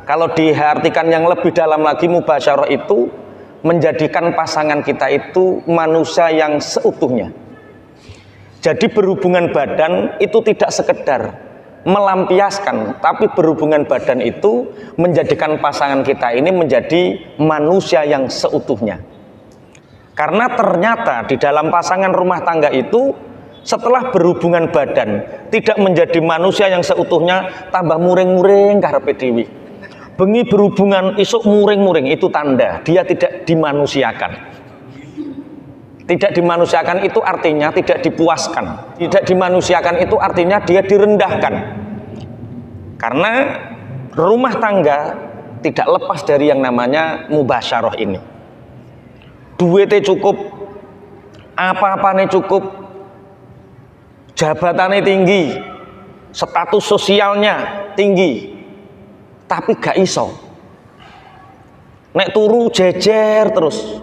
Kalau diartikan yang lebih dalam lagi, mubasyarah itu menjadikan pasangan kita itu manusia yang seutuhnya. Jadi berhubungan badan itu tidak sekedar melampiaskan, tapi berhubungan badan itu menjadikan pasangan kita ini menjadi manusia yang seutuhnya. Karena ternyata di dalam pasangan rumah tangga itu setelah berhubungan badan tidak menjadi manusia yang seutuhnya, tambah muring-muring karepe dhewe. Bengi berhubungan isuk muring-muring, itu tanda dia tidak dimanusiakan. Tidak dimanusiakan itu artinya tidak dipuaskan. Tidak dimanusiakan itu artinya dia direndahkan. Karena rumah tangga tidak lepas dari yang namanya mubasyarah ini. Duitnya cukup, apa-apanya cukup, jabatannya tinggi, status sosialnya tinggi, tapi gak iso. Nek turu jejer terus.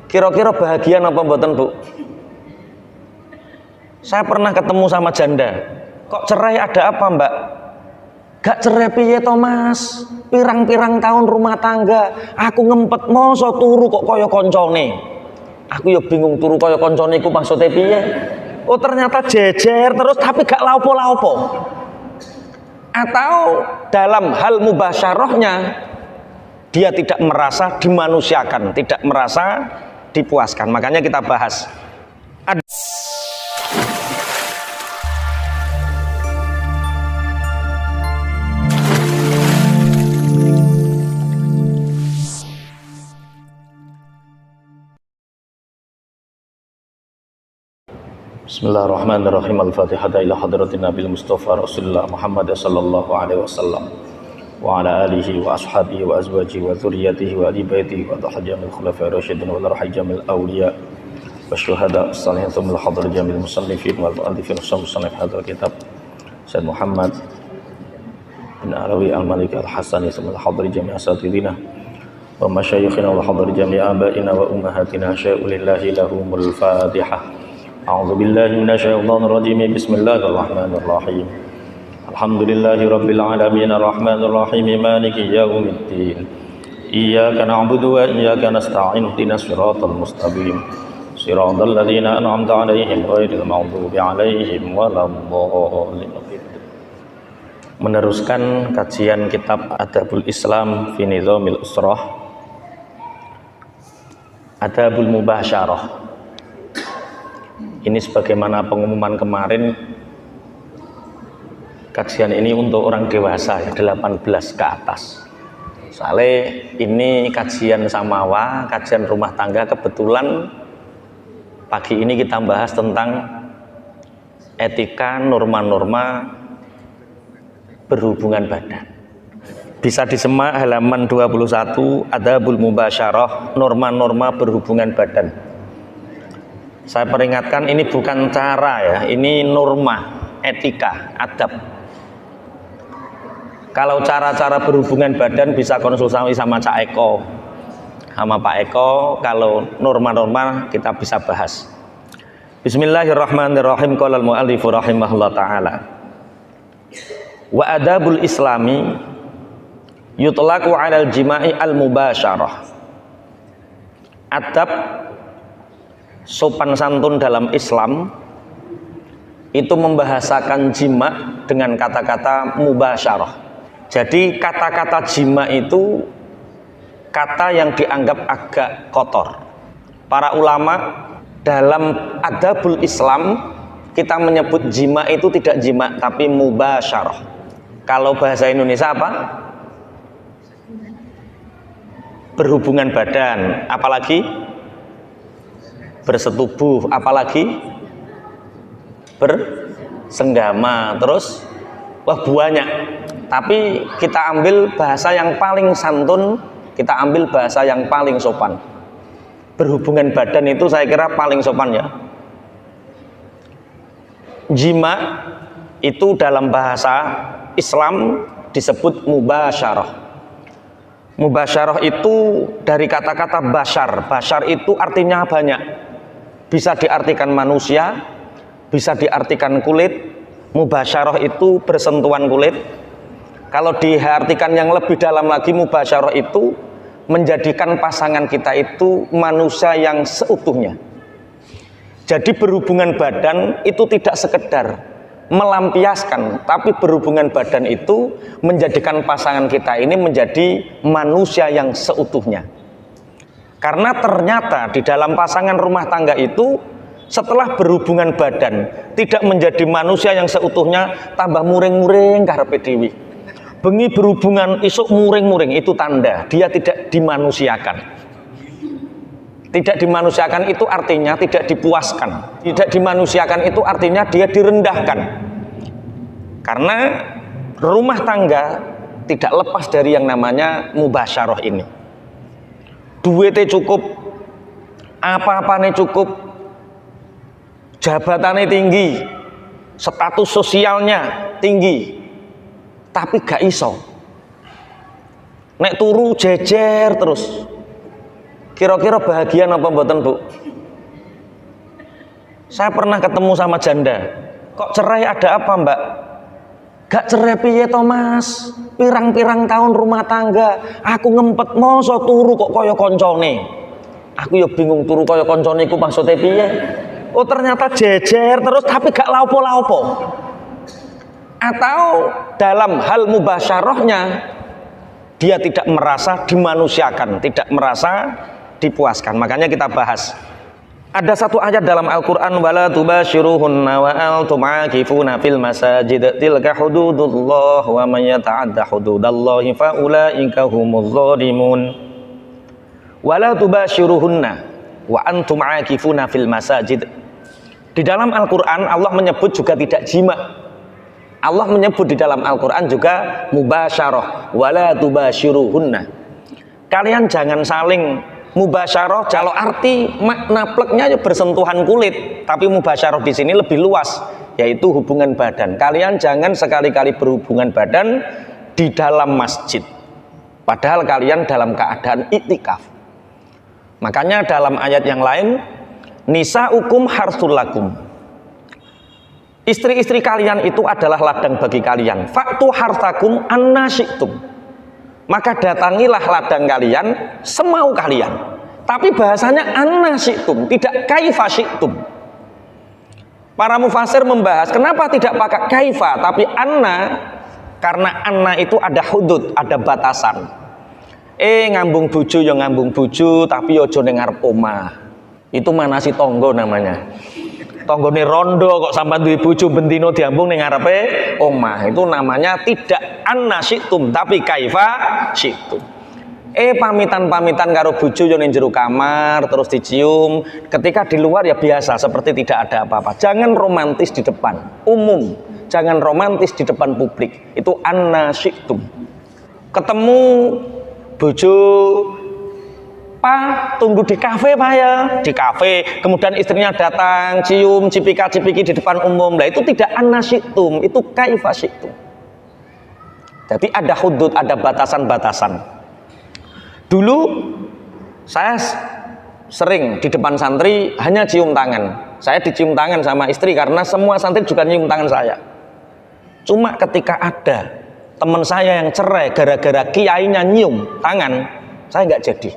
Kira-kira bahagia apa mboten, Bu? Saya pernah ketemu sama janda. Kok cerai ada apa, Mbak? Gak cerai piye to, Mas? Pirang-pirang tahun rumah tangga, aku ngempet mosok turu kok kaya koncone. Aku ya bingung turu kaya koncone iku maksudnya piye? Oh, ternyata jejer terus tapi gak laupo-laupo. Atau dalam hal mubasyarahnya dia tidak merasa dimanusiakan, tidak merasa dipuaskan. Makanya kita bahas. Bismillahirrahmanirrahim. Al-Fatihah ila hadratin Nabil Mustafa Rasulullah Muhammad sallallahu alaihi wasallam wa ala alihi wa ashabihi wa azwajihi wa dzurriyyatihi wa ali baitihi wa tahajjamil khulafa'ir rasyidin wa rahjamil awliya wa syuhada as-salihin thumma al-hadr jamil musannifin wal mu'allifin musannif hadzal kitab Sayyid Muhammad bin Alawi al-Malik al-Hasani thumma al-hadr jami' asatidina wa masyayikhina wal hadr jami' abaina wa ummahatina syai'ulillahi lahumul fatihah. A'udzu billahi minasyaitonir rajim. Bismillahirrahmanirrahim. Alhamdulillahi rabbil alamin arrahmanir rahim maliki yaumiddin. Iyyaka na'budu wa iyyaka nasta'in ihdinas siratal mustaqim. Siratal ladzina an'amta 'alaihim ghairil maghdubi 'alaihim waladdallin. Meneruskan kajian kitab Adabul Islam fi Nizamil Usrah. Adabul Mubasyarah. Ini sebagaimana pengumuman kemarin, kajian ini untuk orang dewasa ya, 18 ke atas. Soalnya ini kajian samawa, kajian rumah tangga. Kebetulan pagi ini kita bahas tentang etika, norma-norma berhubungan badan. Bisa disemak halaman 21, Adabul Mubasyarah, norma-norma berhubungan badan. Saya peringatkan ini bukan cara ya, ini norma, etika, adab. Kalau cara-cara berhubungan badan bisa konsultasi sama Cak Eko, sama Pak Eko. Kalau norma-norma kita bisa bahas. Bismillahirrahmanirrahim. Qala al-mu'allif rahimahullah ta'ala. Wa adabul islami yutlaqu 'alal jima'i al-mubasyarah. Adab sopan santun dalam Islam itu membahasakan jima dengan kata-kata mubasyarah. Jadi kata-kata jima itu kata yang dianggap agak kotor. Para ulama dalam adabul Islam kita menyebut jima itu tidak jima tapi mubasyarah. Kalau bahasa Indonesia apa? Berhubungan badan, apalagi bersetubuh, apalagi bersenggama, terus wah banyak. Tapi kita ambil bahasa yang paling santun, kita ambil bahasa yang paling sopan. Berhubungan badan itu saya kira paling sopan ya. Jima itu dalam bahasa Islam disebut mubasyarah. Mubasyarah itu dari kata-kata basyar. Basyar itu artinya banyak. Bisa diartikan manusia, bisa diartikan kulit. Mubasyarah itu bersentuhan kulit. Kalau diartikan yang lebih dalam lagi, mubasyarah itu menjadikan pasangan kita itu manusia yang seutuhnya. Jadi berhubungan badan itu tidak sekedar melampiaskan, tapi berhubungan badan itu menjadikan pasangan kita ini menjadi manusia yang seutuhnya. Karena ternyata di dalam pasangan rumah tangga itu setelah berhubungan badan tidak menjadi manusia yang seutuhnya, tambah muring-muring karepe dhewe. Bengi berhubungan isuk muring-muring, itu tanda dia tidak dimanusiakan. Tidak dimanusiakan itu artinya tidak dipuaskan. Tidak dimanusiakan itu artinya dia direndahkan. Karena rumah tangga tidak lepas dari yang namanya mubasyarah ini. Duitnya cukup, apa-apanya cukup, jabatannya tinggi, status sosialnya tinggi, tapi gak iso. Nek turu jejer terus. Kira-kira bahagia apa mboten, Bu? Saya pernah ketemu sama janda. Kok cerai ada apa, Mbak? Gak cerai piye to, Mas? Pirang-pirang tahun rumah tangga, aku ngempet moso turu kok kaya koncone. Aku ya bingung turu kaya koncone iku maksudnya piye? Oh, ternyata jejer terus tapi gak laupo-laupo. Atau dalam hal mubasyarahnya dia tidak merasa dimanusiakan, tidak merasa dipuaskan. Makanya kita bahas. Ada satu ayat dalam Al-Qur'an, wala tubasyiruhunna wa antum aakifuna fil masajid tilka hududullah wa may yata'adda hududallahi fa ulaika humuz zalimun. Wala tubasyiruhunna wa antum aakifuna fil masajid. Di dalam Al-Qur'an Allah menyebut juga tidak jima. Allah menyebut di dalam Al-Qur'an juga mubasyarah, wala tubasyiruhunna. Kalian jangan saling mubasyarah, kalau arti makna pleknya bersentuhan kulit, tapi mubasyarah di sini lebih luas, yaitu hubungan badan. Kalian jangan sekali-kali berhubungan badan di dalam masjid, padahal kalian dalam keadaan iktikaf. Makanya dalam ayat yang lain, nisaukum harsul lakum. Istri-istri kalian itu adalah ladang bagi kalian. Faktu hartakum anna syi'tum. Maka datangilah ladang kalian semau kalian. Tapi bahasanya anna syi'tum, tidak kaifa syi'tum. Para mufasir membahas kenapa tidak pakai kaifa tapi anna, karena anna itu ada hudud, ada batasan. Ngambung bojo ya ngambung bojo, tapi aja ning ngarep omah. Itu manasi tonggo namanya. Tonggone rondo kok sampai duwe bojo bendino diambung ning ngarepe omah. Itu namanya tidak anna syi'tum tapi kaifa syi'tum. Pamitan-pamitan karo bojo yo ning jero kamar terus dicium, ketika di luar ya biasa seperti tidak ada apa-apa. Jangan romantis di depan umum, jangan romantis di depan publik. Itu anna syi'tum. Ketemu bojo, Pak, tunggu di kafe Pak ya, di kafe. Kemudian istrinya datang, cium, cipika-cipiki di depan umum. Nah itu tidak anna syi'tum, itu kaifa syi'tum. Jadi ada hudud, ada batasan-batasan. Dulu saya sering di depan santri hanya cium tangan. Saya dicium tangan sama istri karena semua santri juga nyium tangan saya. Cuma ketika ada teman saya yang cerai gara-gara kiainya nyium tangan, saya nggak jadi.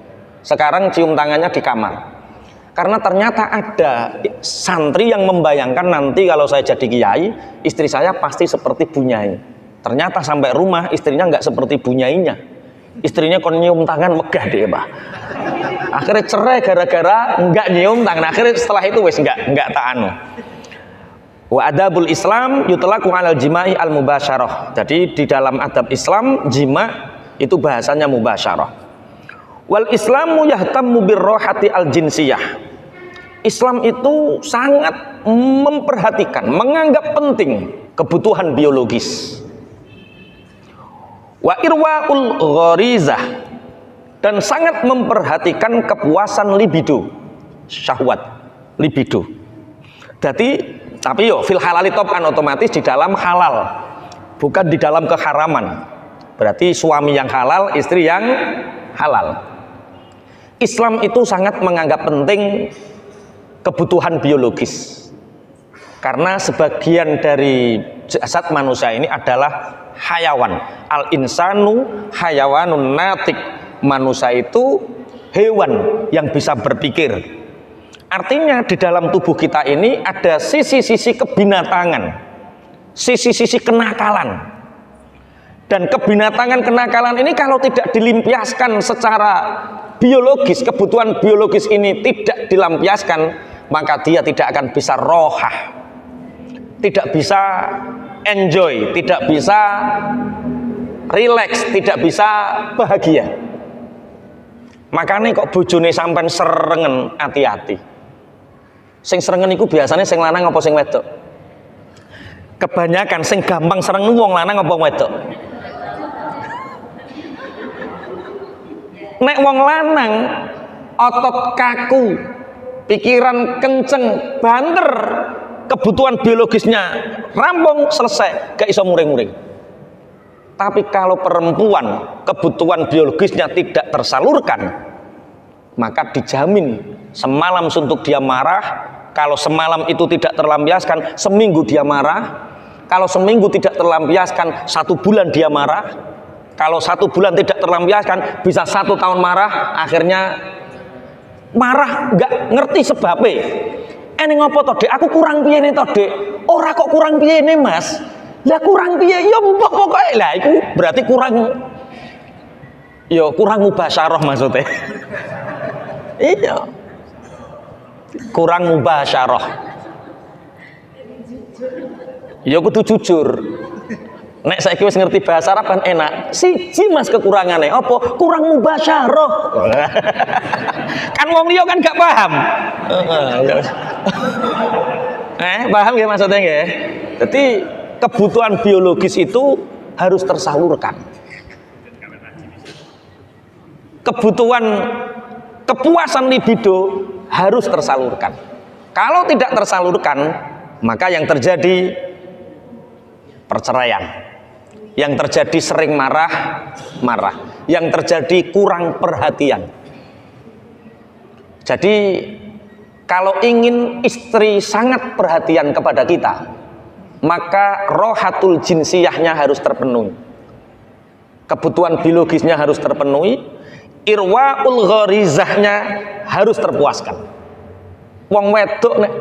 Sekarang cium tangannya di kamar. Karena ternyata ada santri yang membayangkan nanti kalau saya jadi kiai, istri saya pasti seperti bunyai. Ternyata sampai rumah istrinya nggak seperti bunyainya. Istrinya kon nyium tangan megah deh, Pak. Akhirnya cerai gara-gara nggak nyium tangan. Akhirnya setelah itu wes nggak taanu. Wa adabul Islam yutlaqu 'alal jima'i al mubasyarah. Jadi di dalam adab Islam jima itu bahasanya mubasyarah. Wal Islamu yahtammu birrohati al jinsiyah. Islam itu sangat memperhatikan, menganggap penting kebutuhan biologis. Wa irwaul gharizah, dan sangat memperhatikan kepuasan libido, syahwat, libido. Jadi, tapi yo fil halali top'an, otomatis di dalam halal, bukan di dalam keharaman. Berarti suami yang halal, istri yang halal. Islam itu sangat menganggap penting kebutuhan biologis, karena sebagian dari jasad manusia ini adalah hayawan. Al insanu hayawanun natik. Manusia itu hewan yang bisa berpikir. Artinya di dalam tubuh kita ini ada sisi-sisi kebinatangan, sisi-sisi kenakalan. Dan kebinatangan kenakalan ini kalau tidak dilampiaskan secara biologis, kebutuhan biologis ini tidak dilampiaskan, maka dia tidak akan bisa rohah, tidak bisa enjoy, tidak bisa relax, tidak bisa bahagia. Makanya kok bojone sampean serengen, hati-hati. Sing serengen iku biasanya sing lanang apa sing wedok? Kebanyakan sing gampang serengen wong lanang apa wedok? Nek wong lanang otot kaku, pikiran kenceng, banter, kebutuhan biologisnya rampung, selesai, gak iso muring-muring. Tapi kalau perempuan kebutuhan biologisnya tidak tersalurkan, maka dijamin semalam suntuk dia marah. Kalau semalam itu tidak terlampiaskan, seminggu dia marah. Kalau seminggu tidak terlampiaskan, 1 bulan dia marah. Kalau 1 bulan tidak terlampiaskan, bisa 1 tahun marah. Akhirnya marah nggak ngerti sebabnya. Ini ngopo toh dek? Aku kurang piye nih toh dek? Ora kok kurang piye nih mas? Lah kurang piye? Ya mbok pokoknya lah. Itu berarti kurang. Yo kurang mubasyarah maksudnya. Iya. Kurang mubasyarah. Ya kudu jujur. Nek saiki wis ngerti bahasa Arab kan enak. Siji mas kekurangane apa? Kurang mubasyarah. Kan wong liya kan gak paham. Paham nggih maksudnya nggih? Jadi kebutuhan biologis itu harus tersalurkan. Kebutuhan kepuasan libido harus tersalurkan. Kalau tidak tersalurkan, maka yang terjadi perceraian. Yang terjadi sering marah, yang terjadi kurang perhatian. Jadi kalau ingin istri sangat perhatian kepada kita, maka rohatul jinsiyahnya harus terpenuhi, kebutuhan biologisnya harus terpenuhi, irwaul gharizahnya harus terpuaskan. Wong wedok nek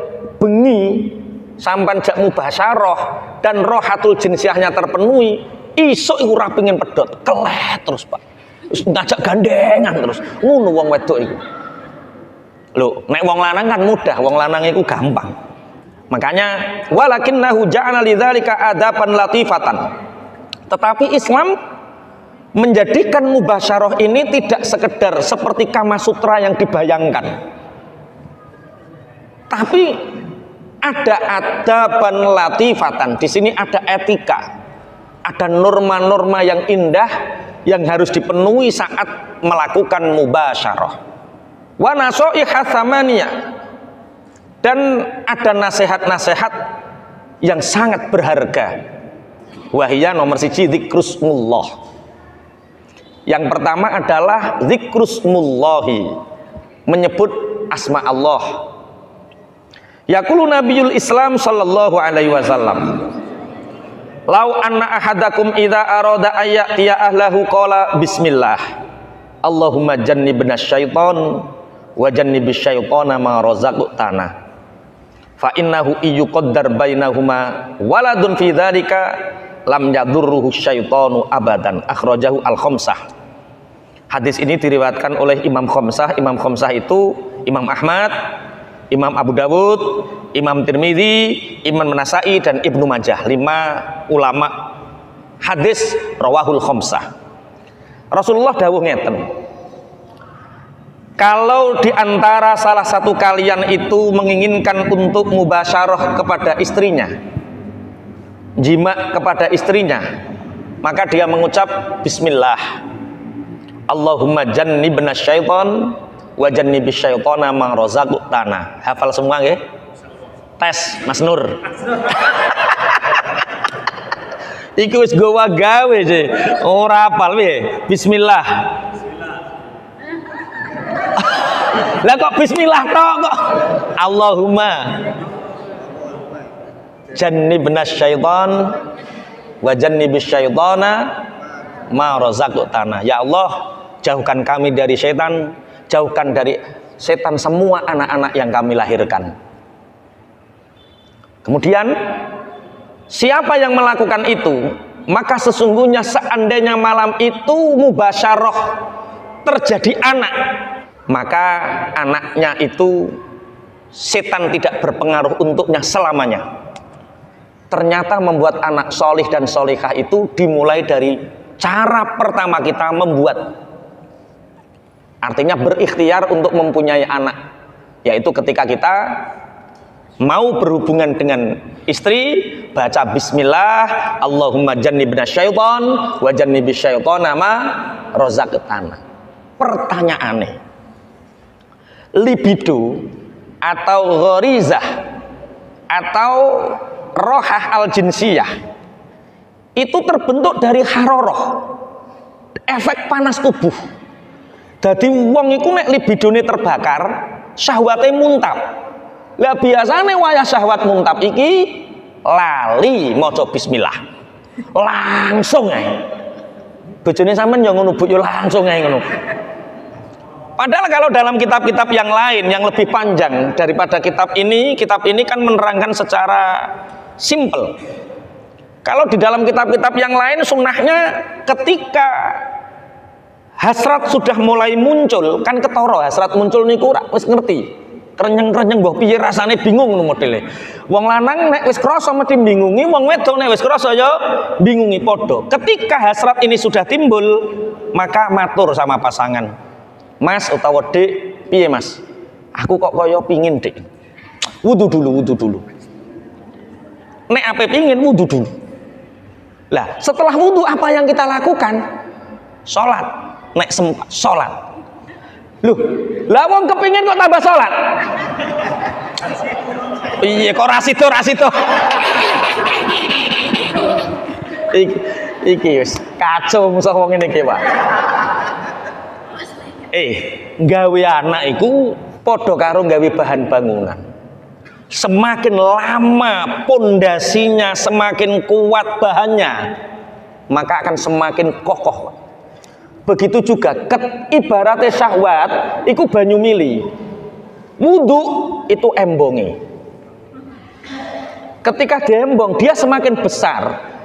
bengi sampan jak mubasyarah dan rohatul jinsiyahnya terpenuhi, isuk iku ora pengin pedhot, kelet terus Pak. Wis ngajak gandengan terus. Ngono wong wedok iku. Lho, nek wong lanang kan mudah, wong lanang iku gampang. Makanya walakinnahu ja'ala lidzalika adaban latifatan. Tetapi Islam menjadikan mubasyarah ini tidak sekedar seperti Kama Sutra yang dibayangkan. Tapi ada adaban latifatan. Di sini ada etika. Ada norma-norma yang indah yang harus dipenuhi saat melakukan mubasyarah. Wa nasaiha tsamaniyah. Dan ada nasihat-nasihat yang sangat berharga. Wahia nomor 1 zikrusmullah. Yang pertama adalah zikrusmullahi, menyebut asma Allah. Yaqulu Nabiyul Islam sallallahu alaihi wasallam, lau anna ahadakum idza arada ayyatiya ahlahu qala bismillah Allahumma jannibna syaiton wa jannibish syaitona ma razaqtana fa innahu iyuqaddar bainahuma waladun fi dzalika lam yadurruhu syaitonu abadan. Akhrajahu al-khamsah. Hadis ini diriwayatkan oleh Imam Khamsah. Imam Khamsah itu Imam Ahmad, Imam Abu Dawud, Imam Tirmidzi, Imam Nasai dan Ibnu Majah. 5 ulama hadis rawahul khamsah. Rasulullah dawuh ngeten, kalau di antara salah satu kalian itu menginginkan untuk mubasyarah kepada istrinya, jima kepada istrinya, maka dia mengucap bismillah Allahumma jannibna syaiton wa jannibish syaitona ma razaqtana. Hafal semua nggih? Tes Mas Nur. Iku wis gowa gawe sih. Ora hafal piye? Bismillah. Lah kok bismillah tok kok? Allahumma jannibna syaiton wa jannibis syaitana ma razaqtana. Ya Allah, jauhkan kami dari setan, jauhkan dari setan semua anak-anak yang kami lahirkan. Kemudian siapa yang melakukan itu, maka sesungguhnya seandainya malam itu mubasyarah terjadi anak, maka anaknya itu setan tidak berpengaruh untuknya selamanya. Ternyata membuat anak solih dan solihah itu dimulai dari cara pertama kita membuat, artinya berikhtiar untuk mempunyai anak, yaitu ketika kita mau berhubungan dengan istri, baca bismillah, Allahumma jannibna syaitan wa jannibis syaitana ma razaqtana. Pertanyaannya, libido atau gharizah atau rohah al-jinsiyah itu terbentuk dari haroroh, efek panas tubuh. Jadi wong iku nek libidone terbakar, syahwate muntab. Lah biasane wayah syahwat muntab iki lali maca bismillah. Langsung ae. Bojone sampean ya ngono Bu, ya langsung ae ngono. Padahal kalau dalam kitab-kitab yang lain yang lebih panjang daripada kitab ini kan menerangkan secara simple. Kalau di dalam kitab-kitab yang lain sunnahnya ketika hasrat sudah mulai muncul, kan ketara hasrat muncul niku ora wis ngerti. Renyeng-renyeng mbah piye rasane bingung ngono modele. Wong lanang nek wis krasa mesti bingungi, wong wedok nek wis krasa ya bingungi padha. Ketika hasrat ini sudah timbul, maka matur sama pasangan. Mas utawa Dek, piye Mas? Aku kok kaya pingin Dek. Wudu dulu. Nek ape pingin wudu dulu. Lah, setelah wudu apa yang kita lakukan? Salat. Nek sempat salat. Loh, lah wong kepingin kok tambah salat? Iya, kok rasito. Iki wis kacau musuh wong ngene iki, Pak. Gawe anak iku padha karo gawe bahan bangunan. Semakin lama pondasinya, semakin kuat bahannya, maka akan semakin kokoh. Begitu juga ibaratnya syahwat iku banyu mili. Wudu itu embonge. Ketika diembong, dia semakin besar.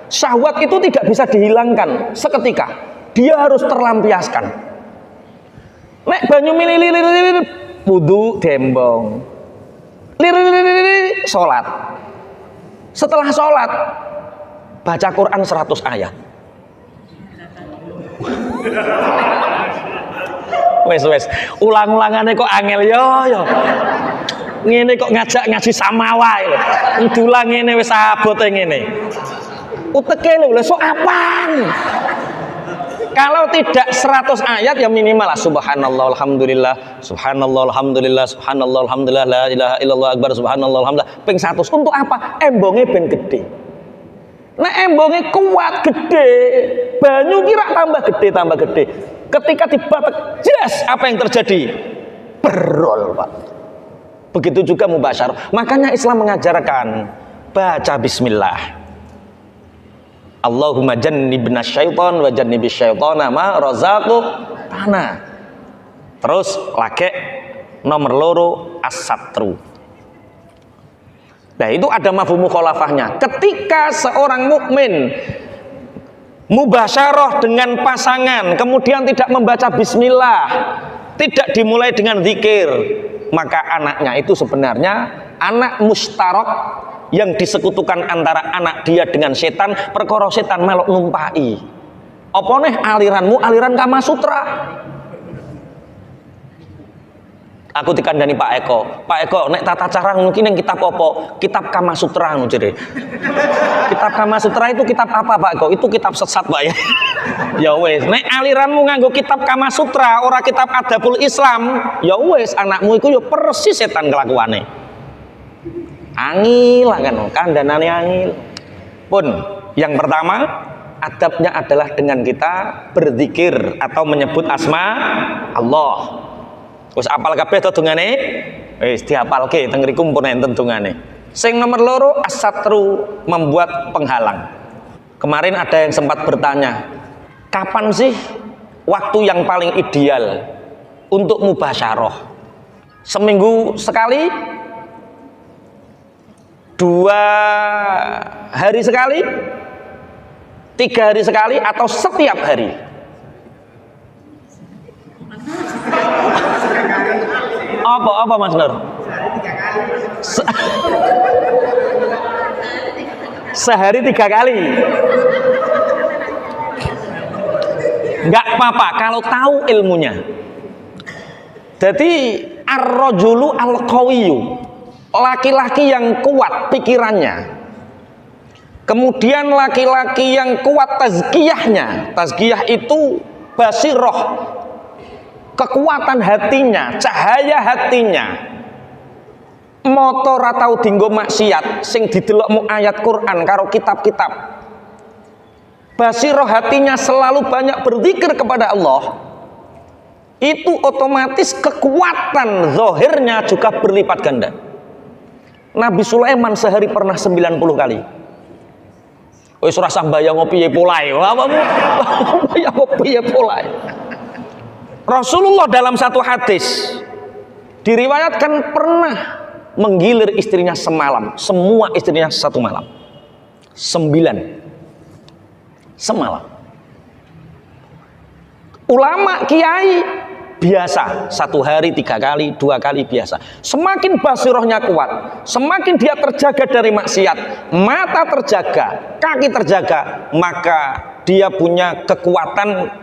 Syahwat itu tidak bisa dihilangkan seketika. Dia harus terlampiaskan. Nek banyu mili wudu diembong. Salat. Setelah salat baca Quran 100 ayat. Wes ulang-ulangane kok angel yo. Ngene kok ngajak ngaji samawa lho. Ndulang ngene wis abote ngene. Uteke lho sok apaan? Kalau tidak 100 ayat ya minimal lah subhanallah alhamdulillah, subhanallah alhamdulillah, subhanallah alhamdulillah, la ilaha illallah akbar, subhanallah alhamdulillah. Ping 100 untuk apa? Embonge ben gede. Nah embonge kuat gede, banyu kira tambah gede. Ketika dibatek, jelas apa yang terjadi? Berol, Pak. Begitu juga mubasyarah. Makanya Islam mengajarkan baca bismillah. Allahumma jannibna syaitan wa jannibis syaitana ma razaqtana. Terus lagi nomor 2 as-satru. Nah itu ada mafhum mukhalafahnya. Ketika seorang mukmin mubasyarah dengan pasangan kemudian tidak membaca bismillah, tidak dimulai dengan zikir, maka anaknya itu sebenarnya anak mustarok yang disekutukan antara anak dia dengan setan, perkara setan melok numpai. Apa nih aliranmu aliran Kama Sutra? Aku dikandani Pak Eko, nek tata cara mungkin yang kitab apa? Kitab Kama Sutra ngono jere. Kitab Kama Sutra itu kitab apa Pak Eko? Itu kitab sesat Pak ya. Ya wes, nek aliranmu nganggo kitab Kama Sutra, ora kitab Adabul Islam, ya wes anakmu iku ya persis setan kelakuane. Angil kan, kandhanane angil. Pun yang pertama adabnya adalah dengan kita berzikir atau menyebut asma Allah. Wis apal kabeh to dongane? Wis diapalke teng ngriku mumpun enten dongane. Sing nomor 2 as-satru, membuat penghalang. Kemarin ada yang sempat bertanya, kapan sih waktu yang paling ideal untuk mubasyarah? Seminggu sekali? 2 hari sekali? 3 hari sekali? Atau setiap hari? Apa Mas Nur? Sehari 3 kali. Enggak apa-apa kalau tahu ilmunya. Jadi ar-rajulu al-qawiyyu, laki-laki yang kuat pikirannya. Kemudian laki-laki yang kuat tazkiyahnya. Tazkiyah itu basirah, kekuatan hatinya, cahaya hatinya. Motor atau dinggo maksiat sing didelokmu ayat Quran karo kitab-kitab. Basirah hatinya selalu banyak berzikir kepada Allah. Itu otomatis kekuatan zahirnya juga berlipat ganda. Nabi Sulaiman sehari pernah 90 kali. Wis ora sambayang piye polae. Bayang piye polae. Rasulullah dalam satu hadis diriwayatkan pernah menggilir istrinya semalam, semua istrinya satu malam, 9 semalam. Ulama kiai biasa 1 hari 3 kali 2 kali biasa. Semakin basirohnya kuat, semakin dia terjaga dari maksiat, mata terjaga, kaki terjaga, maka dia punya kekuatan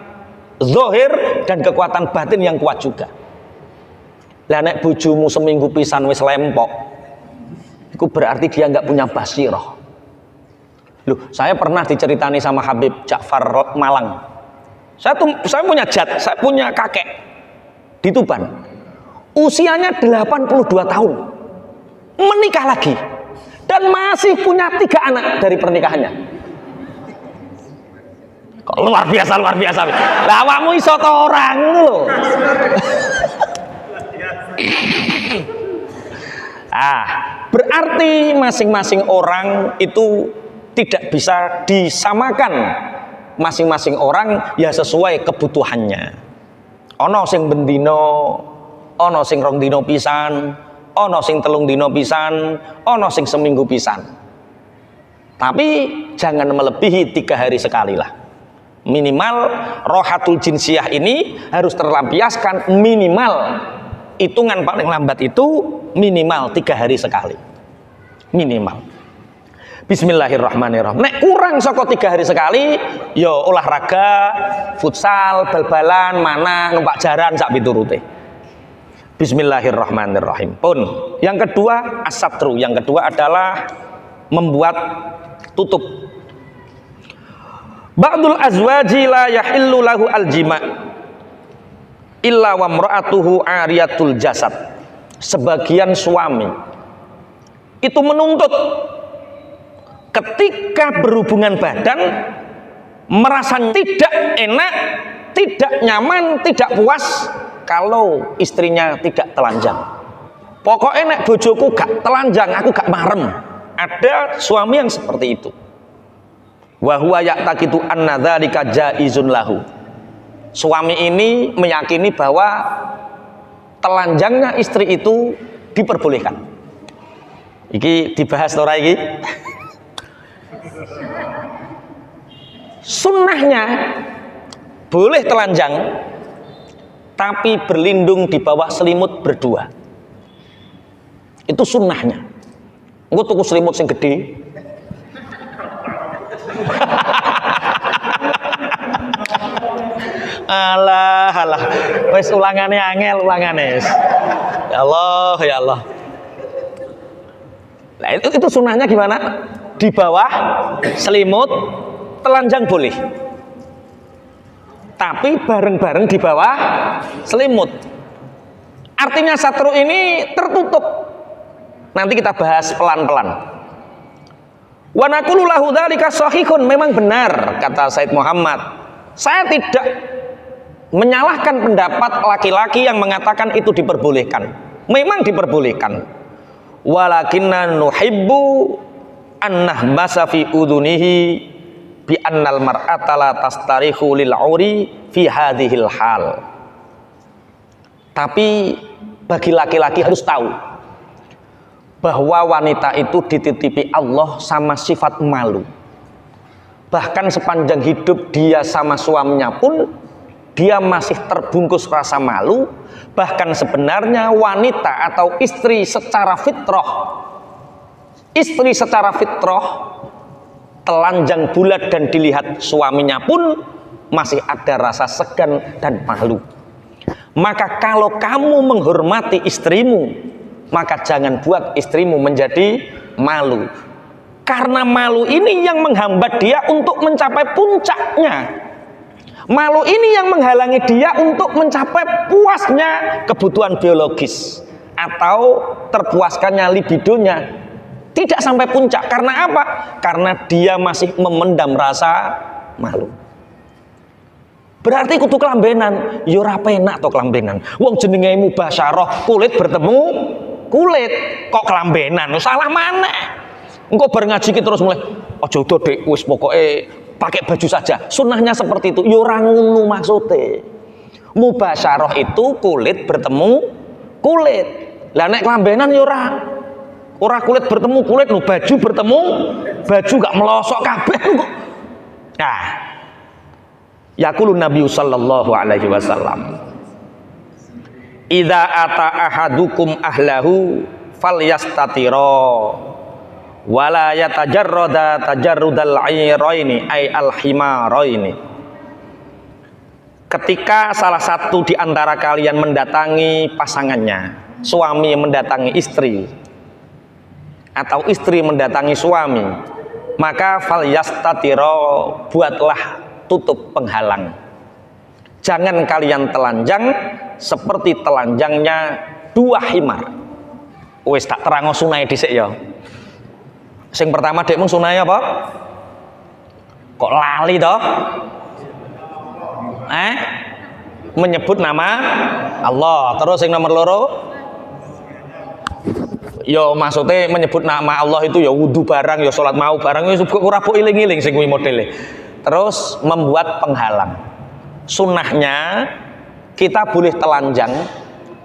zahir dan kekuatan batin yang kuat juga. Lah nek bojomu seminggu pisan wis lempok, itu berarti dia nggak punya basirah. Loh, saya pernah diceritani sama Habib Ja'far Malang. Saya punya saya punya kakek di Tuban. Usianya 82 tahun. Menikah lagi dan masih punya 3 anak dari pernikahannya. Kok luar biasa. Lah awakmu iso to orang ngono lho. Berarti masing-masing orang itu tidak bisa disamakan. Masing-masing orang ya sesuai kebutuhannya. Ono sing bendino, ono sing 2 dino pisan, ono sing 3 dino pisan, ono sing seminggu pisan. Tapi jangan melebihi 3 hari sekali lah. Minimal rohatul jinsiyah ini harus terlampiaskan, minimal hitungan paling lambat itu minimal 3 hari sekali, minimal. Bismillahirrahmanirrahim. Nek kurang saka 3 hari sekali, yo olahraga, futsal, bal-balan, mana numpak jaran sak piturute. Bismillahirrahmanirrahim. Pun yang kedua as-satru, yang kedua adalah membuat tutup. Ba'dul azwaji la yahillu lahu al-jima' illa wa mra'atuhu ariyatul jasad. Sebagian suami itu menuntut ketika berhubungan badan merasa tidak enak, tidak nyaman, tidak puas kalau istrinya tidak telanjang. Pokoknya nek bojoku gak telanjang, aku gak marem. Ada suami yang seperti itu. Wa huwa ya'taqidu anna dzalika jaizun lahu. Suami ini meyakini bahwa telanjangnya istri itu diperbolehkan. Iki dibahas ora iki? Sunnahnya boleh telanjang tapi berlindung di bawah selimut berdua. Itu sunnahnya. Engko tuku selimut sing gede. Alah, wes ulangane angel ulangane. Ya Allah. Nah, itu sunnahnya gimana? Di bawah selimut telanjang boleh, tapi bareng-bareng di bawah selimut. Artinya satru ini tertutup. Nanti kita bahas pelan-pelan. Wa naqulu lahu dzalika shahihun, memang benar kata Said Muhammad. Saya tidak menyalahkan pendapat laki-laki yang mengatakan itu diperbolehkan. Memang diperbolehkan. Walakinna nuhibbu an nahbasa fi udunihi bi annal mar'ata la tastarihu lil 'uri fi hadhil hal. Tapi bagi laki-laki harus tahu bahwa wanita itu dititipi Allah sama sifat malu. Bahkan sepanjang hidup dia sama suaminya pun dia masih terbungkus rasa malu. Bahkan sebenarnya wanita atau istri secara fitrah telanjang bulat dan dilihat suaminya pun masih ada rasa segan dan malu. Maka kalau kamu menghormati istrimu, maka jangan buat istrimu menjadi malu. Karena malu ini yang menghambat dia untuk mencapai puncaknya. Malu ini yang menghalangi dia untuk mencapai puasnya kebutuhan biologis atau terpuaskannya libidonya. Tidak sampai puncak. Karena apa? Karena dia masih memendam rasa malu. Berarti kudu kelambenan. Ya ora penak to kelambenan. Wong jenenge mubasyarah, kulit bertemu kulit, kok kelambenan? Salah mana? Engko bar ngaji ki terus mulai aja udo Dik, wis pokoke pakai baju saja. Sunnahnya seperti itu. Ya ora ngono maksude. Mubasyarah itu kulit bertemu kulit. Lah nek kelambenan ya ora kulit bertemu kulit, no, baju bertemu baju, gak melosok kabeh kok. Nah, yaqulun Nabi sallallahu alaihi wasallam, idza ata ahadukum ahlahu falyastatira wala yatajarrada tajarrudal ayraini ay alhimaraini. Ketika salah satu di antara kalian mendatangi pasangannya, suami mendatangi istri atau istri mendatangi suami, maka falyastatira, buatlah tutup penghalang. Jangan kalian telanjang seperti telanjangnya dua himar. Wis tak terang sunai dhisik ya. Sing pertama dekmu sunai apa? Kok lali toh? Menyebut nama Allah. Terus yang nomor loro, yo maksudnya menyebut nama Allah itu ya wudu barang, ya sholat mau barang, ya ora mbok iling-iling sing kuwi modele. Terus membuat penghalang. Sunnahnya kita boleh telanjang,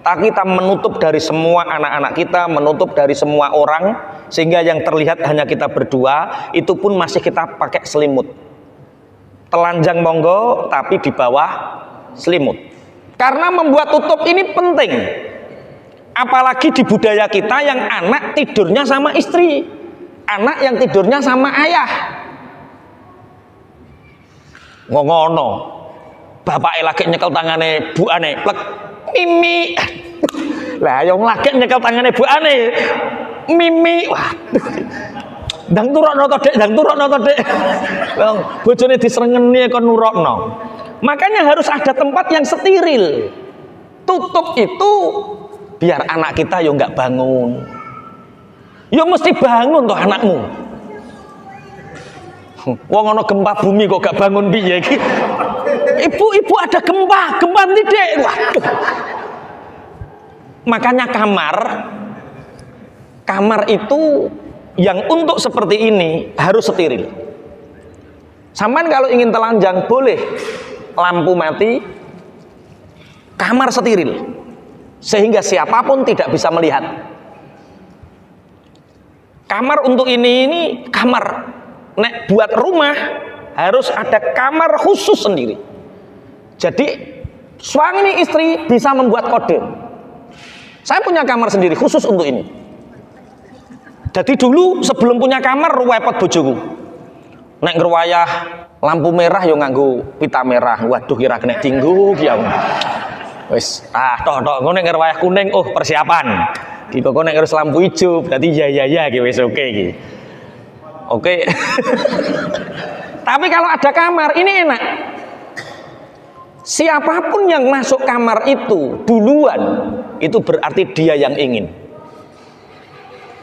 tapi kita menutup dari semua anak-anak kita, menutup dari semua orang, sehingga yang terlihat hanya kita berdua. Itu pun masih kita pakai selimut. Telanjang monggo, tapi di bawah selimut. Karena membuat tutup ini penting. Apalagi di budaya kita yang anak tidurnya sama istri, anak yang tidurnya sama ayah. Ngono, bapak lagi nyekel tangane buane, plek mimi. Lah yang lagi nyekel tangane buane, mimi. Waduh. Ndang turokno to Dik, ndang turokno to Dik. Wong bojone disrengeni kon nurokno. Makanya harus ada tempat yang steril. Tutup itu biar anak kita yo nggak bangun. Yo mesti bangun toh anakmu. Wong ana gempa bumi kok gak bangun piye iki? Ibu ada gempa ndi Dik? Waduh. Makanya kamar itu yang untuk seperti ini harus steril. Sampean kalau ingin telanjang boleh lampu mati, kamar steril, sehingga siapapun tidak bisa melihat. Kamar untuk ini kamar. Nek buat rumah harus ada kamar khusus sendiri. Jadi suami istri bisa membuat kode. Saya punya kamar sendiri khusus untuk ini. Jadi dulu sebelum punya kamar repot bojoku. Nek ngerwayah lampu merah yo nganggo pita merah. Waduh kira kena tinggu ya. Wis tok ngono ngerwayah kuning, oh persiapan. Ki kok nek harus lampu hijau berarti ya ki wis oke ki. Oke. Tapi kalau ada kamar ini enak. Siapapun yang masuk kamar itu duluan, itu berarti dia yang ingin.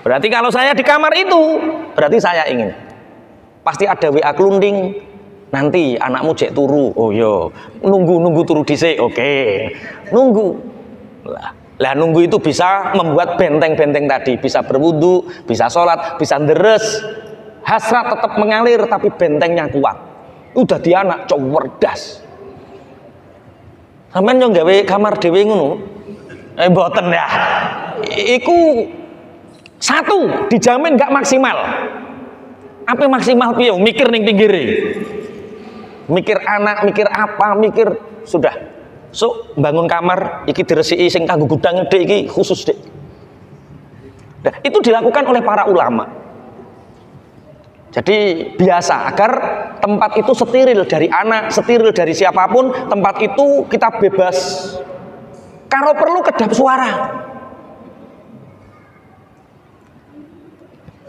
Berarti kalau saya di kamar itu, berarti saya ingin. Pasti ada WA kelunding. Nanti anakmu cek turu. Oh yo, nunggu turu dhisik. Oke. Nunggu. Lah nunggu itu bisa membuat benteng-benteng tadi, bisa berwudu, bisa sholat, bisa deres. Hasrat tetap mengalir tapi bentengnya kuat. Udah di anak cerdas. Sampeyan yo gawe kamar dhewe ngono. Mboten ya. Iku satu dijamin gak maksimal. Apa maksimal piye? Mikir ning pinggire. Mikir anak, mikir apa, mikir sudah. So bangun kamar iki diresiki sing kanggo gudang Dek iki khusus Dek. Nah, itu dilakukan oleh para ulama. Jadi biasa agar tempat itu steril dari anak, steril dari siapapun, tempat itu kita bebas. Kalau perlu kedap suara.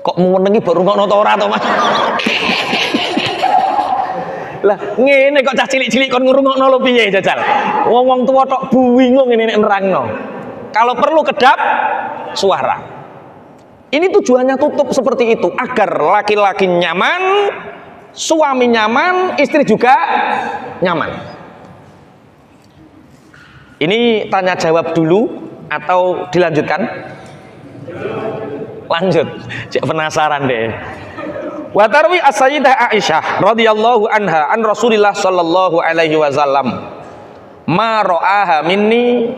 Kok mau menengi baru ngono ta ora to, Mas? Lah ngene kok cah cilik-cilik kon ngrungokno lho piye jajal. Wong-wong tuwa tok bingung ngene nek nerangno. Kalau perlu kedap suara. Ini tujuannya tutup seperti itu agar laki-laki nyaman, suami nyaman, istri juga nyaman. Ini tanya jawab dulu atau dilanjutkan? Lanjut, cek penasaran deh. Wa tarwi as-sayyidah Aisyah radhiyallahu anha an Rasulillah sallallahu alaihi wasallam ma ra'aha minni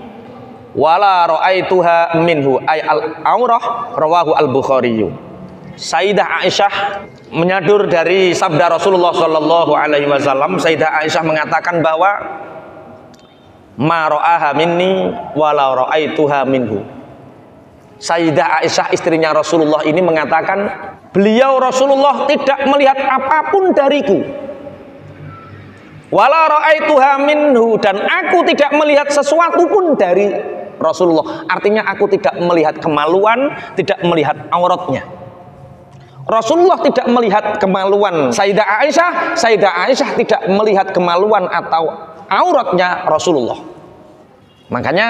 wala ra'aituha minhu ay al-aurah rawahu al-Bukhari. Sayyidah Aisyah menyadur dari sabda Rasulullah sallallahu alaihi wasallam. Sayyidah Aisyah mengatakan bahwa ma ra'aha minni wala ra'aituha minhu. Sayyidah Aisyah istrinya Rasulullah ini mengatakan beliau Rasulullah tidak melihat apapun dariku. Wala ra'aituha minhu, dan aku tidak melihat sesuatu pun dari Rasulullah. Artinya aku tidak melihat kemaluan, tidak melihat auratnya. Rasulullah tidak melihat kemaluan Sayyidah Aisyah, Sayyidah Aisyah tidak melihat kemaluan atau auratnya Rasulullah. Makanya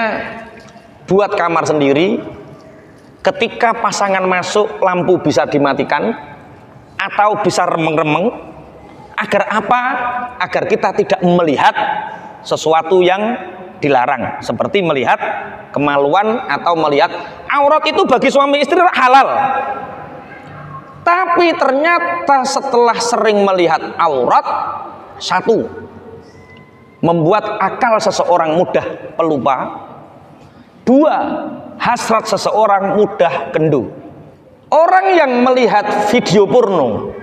buat kamar sendiri, ketika pasangan masuk lampu bisa dimatikan atau bisa remeng-remeng. Agar apa? Agar kita tidak melihat sesuatu yang dilarang, seperti melihat kemaluan atau melihat aurat. Itu bagi suami istri halal. Tapi ternyata setelah sering melihat aurat, satu, membuat akal seseorang mudah pelupa. Dua, hasrat seseorang mudah kendu. Orang yang melihat video porno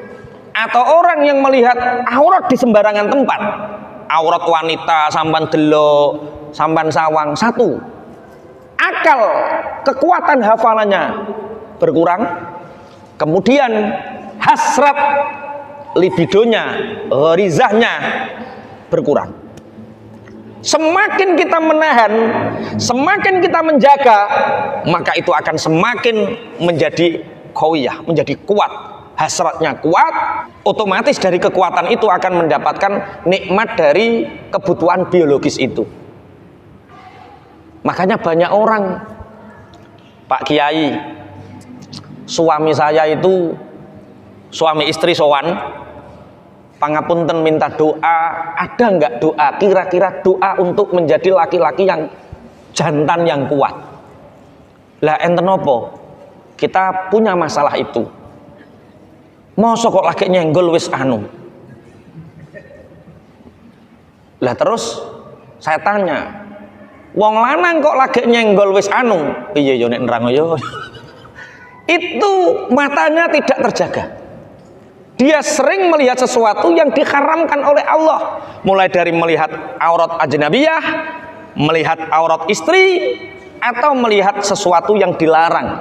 atau orang yang melihat aurat di sembarangan tempat, aurat wanita sampan delok, sampan sawang, satu, akal kekuatan hafalannya berkurang. Kemudian hasrat libidonya, gharizahnya berkurang. Semakin kita menahan, semakin kita menjaga, maka itu akan semakin menjadi qawiyah, menjadi kuat. Hasratnya kuat, otomatis dari kekuatan itu akan mendapatkan nikmat dari kebutuhan biologis itu. Makanya banyak orang, Pak Kiai, suami saya itu, suami istri sowan, pangapunten minta doa, ada nggak doa, kira-kira doa untuk menjadi laki-laki yang jantan yang kuat. Lah enten opo? Kita punya masalah itu. Mosok kok laki nyenggol wis anu. Lah terus saya tanya, wong lanang kok lagi nyenggol wis anu? Piye yo nek nerang yo. Itu matanya tidak terjaga. Dia sering melihat sesuatu yang diharamkan oleh Allah, mulai dari melihat aurat ajnabiyah, melihat aurat istri, atau melihat sesuatu yang dilarang,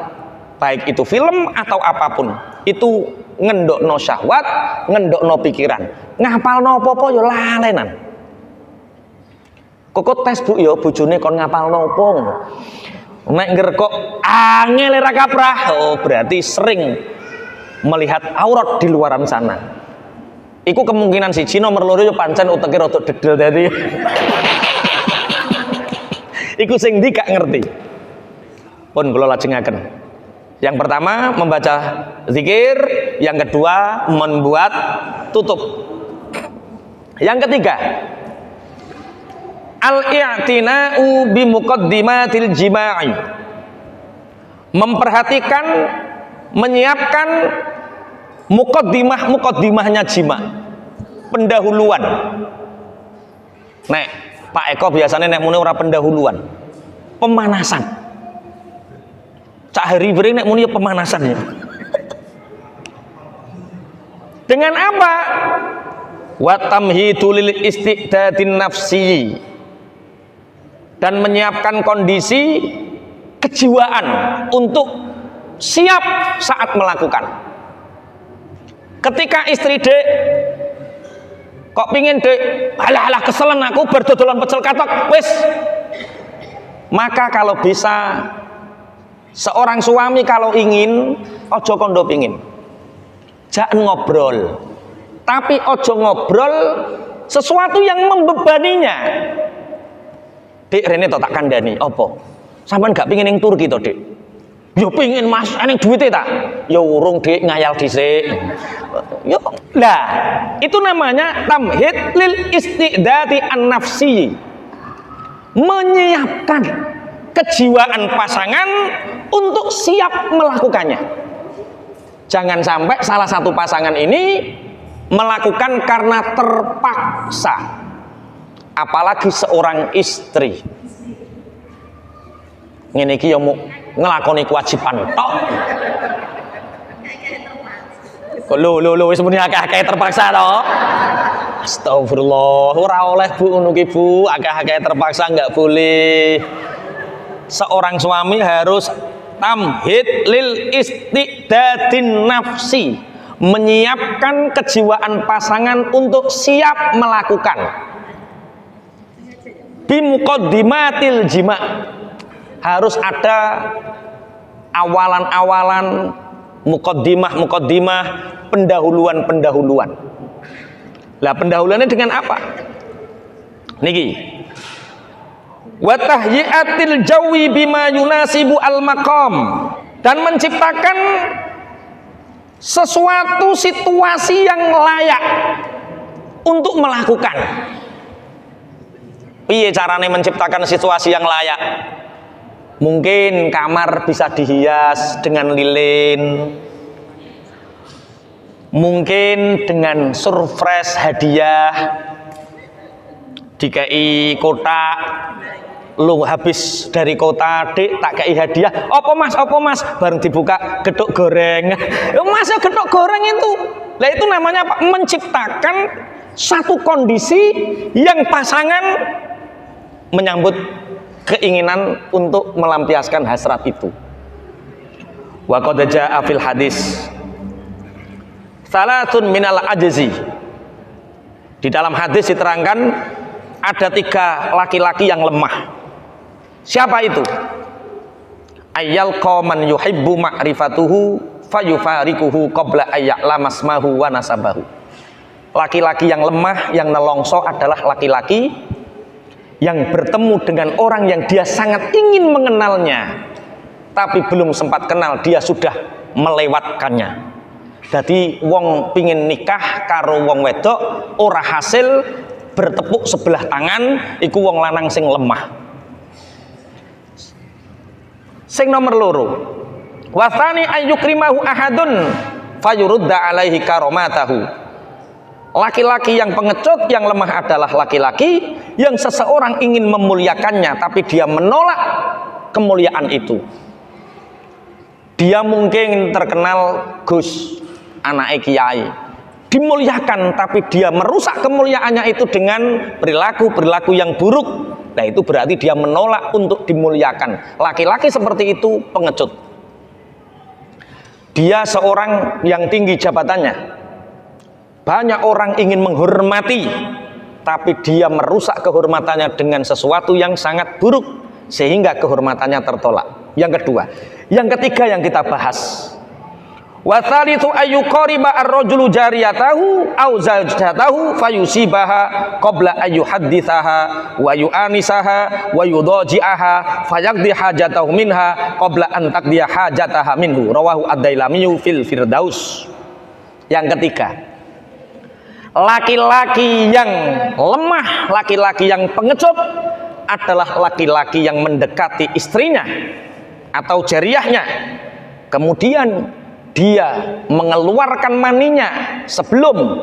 baik itu film atau apapun. Itu ngendokno syahwat, ngendokno pikiran, ngapalno apa-apa yo lalenan. Kok tes Bu yo bojone kon ngapalno apa? Nek ngerkok angel ra kaprah, oh berarti sering melihat aurat di luaran sana. Iku kemungkinan siji, nomor loro yo pancen uteke rada dedel dadi. Iku sing ndi gak ngerti. Pun kula lajengaken. Yang pertama membaca zikir, yang kedua membuat tutup. Yang ketiga, al-i'tina'u bi muqaddimatil jima'i. Memperhatikan, menyiapkan muqaddimahnya jima. pendahuluan. Nek Pak Eko biasanya nek muni ora pendahuluan, pemanasan. Cak Heri beri nek muni pemanasan ya. Dengan apa? Wa tamhidu lil istidadin nafsi, dan menyiapkan kondisi kejiwaan untuk siap saat melakukan. Ketika istri dek kok pingin dek, alah keselen aku berdodolan pecel katok, wis. Maka kalau bisa seorang suami kalau ingin ojo kondo pingin, jangan ngobrol, tapi ojo ngobrol sesuatu yang membebaninya. Dek rene to tak kandani, opo? Sampean gak pingin yang Turki to, Dek? Yo pingin Mas, eneng duwite ta? Yo urung Dek, ngayal dhisik. Yo, lah itu namanya tamhid lil istidadi an-nafsi. Menyiapkan kejiwaan pasangan untuk siap melakukannya. Jangan sampai salah satu pasangan ini melakukan karena terpaksa. Apalagi seorang istri. Ngene iki yo mau nglakoni kewajiban tok. Lho wis muni akeh-akeh terpaksa to. Astagfirullah, ora oleh Bu ngono ki Bu, akeh-akeh terpaksa enggak boleh. Seorang suami harus tamhid lil istidadin nafsi, menyiapkan kejiwaan pasangan untuk siap melakukan. Bimuqaddimatil jima, harus ada awalan-awalan, muqaddimah, pendahuluan. Lah pendahuluannya dengan apa? Niki. Wa tahyiatil jawi bima yunasibu al maqam, dan menciptakan sesuatu situasi yang layak untuk melakukan. Piye carane menciptakan situasi yang layak? Mungkin kamar bisa dihias dengan lilin, mungkin dengan surprise hadiah, dikai kotak, lu habis dari kota Dek tak kei hadiah, opo mas, bareng dibuka gedok goreng. Mas ya gedok goreng itu, lah itu namanya apa? Menciptakan satu kondisi yang pasangan menyambut keinginan untuk melampiaskan hasrat itu. Wa qad jaa fil hadis salatun minal ajzi. Di dalam hadis diterangkan ada 3 laki-laki yang lemah. Siapa itu? Ayyal qauman yuhibbu ma'rifatuhu fayufarikuhu qabla ayya'lama asmahu wa nasabahu. Laki-laki yang lemah, yang nelongso adalah laki-laki yang bertemu dengan orang yang dia sangat ingin mengenalnya, tapi belum sempat kenal, dia sudah melewatkannya. Jadi wong pingin nikah karo wong wedok ora hasil, bertepuk sebelah tangan, iku wong lanang sing lemah. Sing nomor loro, wasani ayyukrimahu ahadun fayurudda alaihi karomatahu. Laki-laki yang pengecut, yang lemah adalah laki-laki yang seseorang ingin memuliakannya, tapi dia menolak kemuliaan itu. Dia mungkin terkenal Gus, anak kiai, dimuliakan, tapi dia merusak kemuliaannya itu dengan perilaku yang buruk. Nah itu berarti dia menolak untuk dimuliakan. Laki-laki seperti itu pengecut. Dia seorang yang tinggi jabatannya, banyak orang ingin menghormati, tapi dia merusak kehormatannya dengan sesuatu yang sangat buruk, sehingga kehormatannya tertolak. Yang kedua, yang ketiga yang kita bahas, wa tsalitsu ayyuqariba ar-rajulu jariyatahu aw zawjatahu fayusibaha qabla ayyuhadditsaha wa yu'anisaha wa yudaji'aha fayaqdi hajatahu minha qabla an taqdiya hajataha minhu. Rawahu ad-Dailami fil Firdaus. Yang ketiga, laki-laki yang lemah, laki-laki yang pengecut adalah laki-laki yang mendekati istrinya atau jariyahnya, kemudian dia mengeluarkan maninya sebelum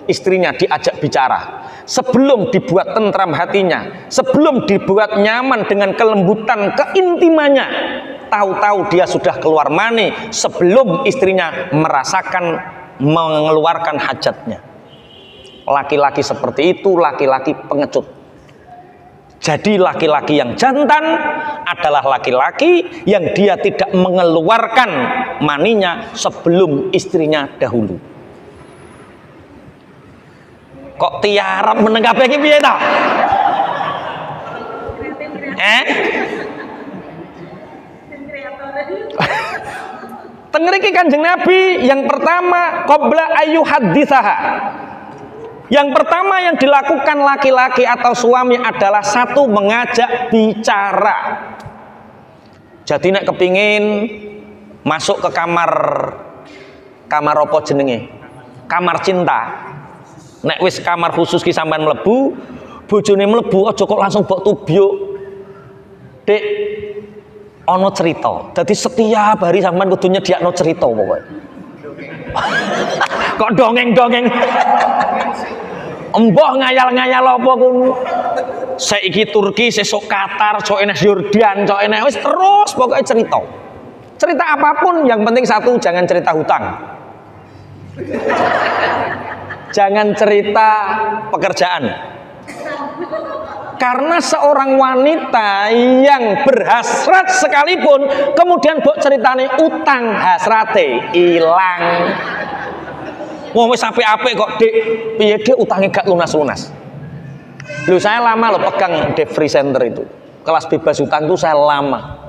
istrinya diajak bicara, sebelum dibuat tentram hatinya, sebelum dibuat nyaman dengan kelembutan keintimannya, tahu-tahu dia sudah keluar mani sebelum istrinya merasakan mengeluarkan hajatnya. Laki-laki seperti itu laki-laki pengecut. Jadi laki-laki yang jantan adalah laki-laki yang dia tidak mengeluarkan maninya sebelum istrinya dahulu. Kok tiarap menenggapi iki piye ta? Tengriki Kanjeng Nabi yang pertama qabla ayu haditsaha. Yang pertama yang dilakukan laki-laki atau suami adalah satu, mengajak bicara. Jadi nek kepingin masuk ke kamar apa jenenge? Kamar cinta. Nek wis kamar khusus ki sampean mlebu, bojone mlebu aja kok langsung mbok tubyuk. Dik, ana cerita. Dadi setiap hari sampean kudu nyediakno cerita pokoke. Kok dongeng-dongeng. Mbah ngayal-ngayal apa kun? Saiki Turki, sesuk Qatar, sok enes Yordan, sok enes wis terus pokoknya cerita. Cerita apapun, yang penting satu, jangan cerita hutang. Jangan cerita pekerjaan. Karena seorang wanita yang berhasrat sekalipun kemudian mbok ceritane utang, hasrate ilang. Wong wis apik-apik kok, Dik. Piye Dik utangnya gak lunas-lunas? Loh, saya lama loh pegang Debt Free Center itu. Kelas bebas utang itu saya lama.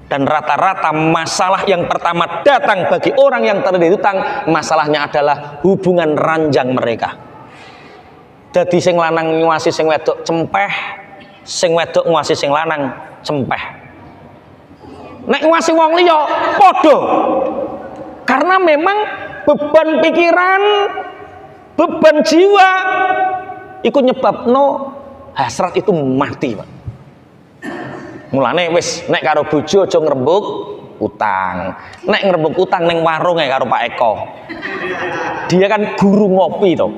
Dan rata-rata masalah yang pertama datang bagi orang yang terlilit utang, masalahnya adalah hubungan ranjang mereka. Jadi sing lanang nguasi sing wedok cempeh, sing wedok nguasi sing lanang cempeh. Nek nguasi wong liya padha. Karena memang beban pikiran, beban jiwa iku nyebabno hasrat itu mati, Pak. Mulane wis nek karo bojo aja ngrembug utang. Nek ngrembug utang ning warung karo Pak Eko. Dia kan guru ngopi toh.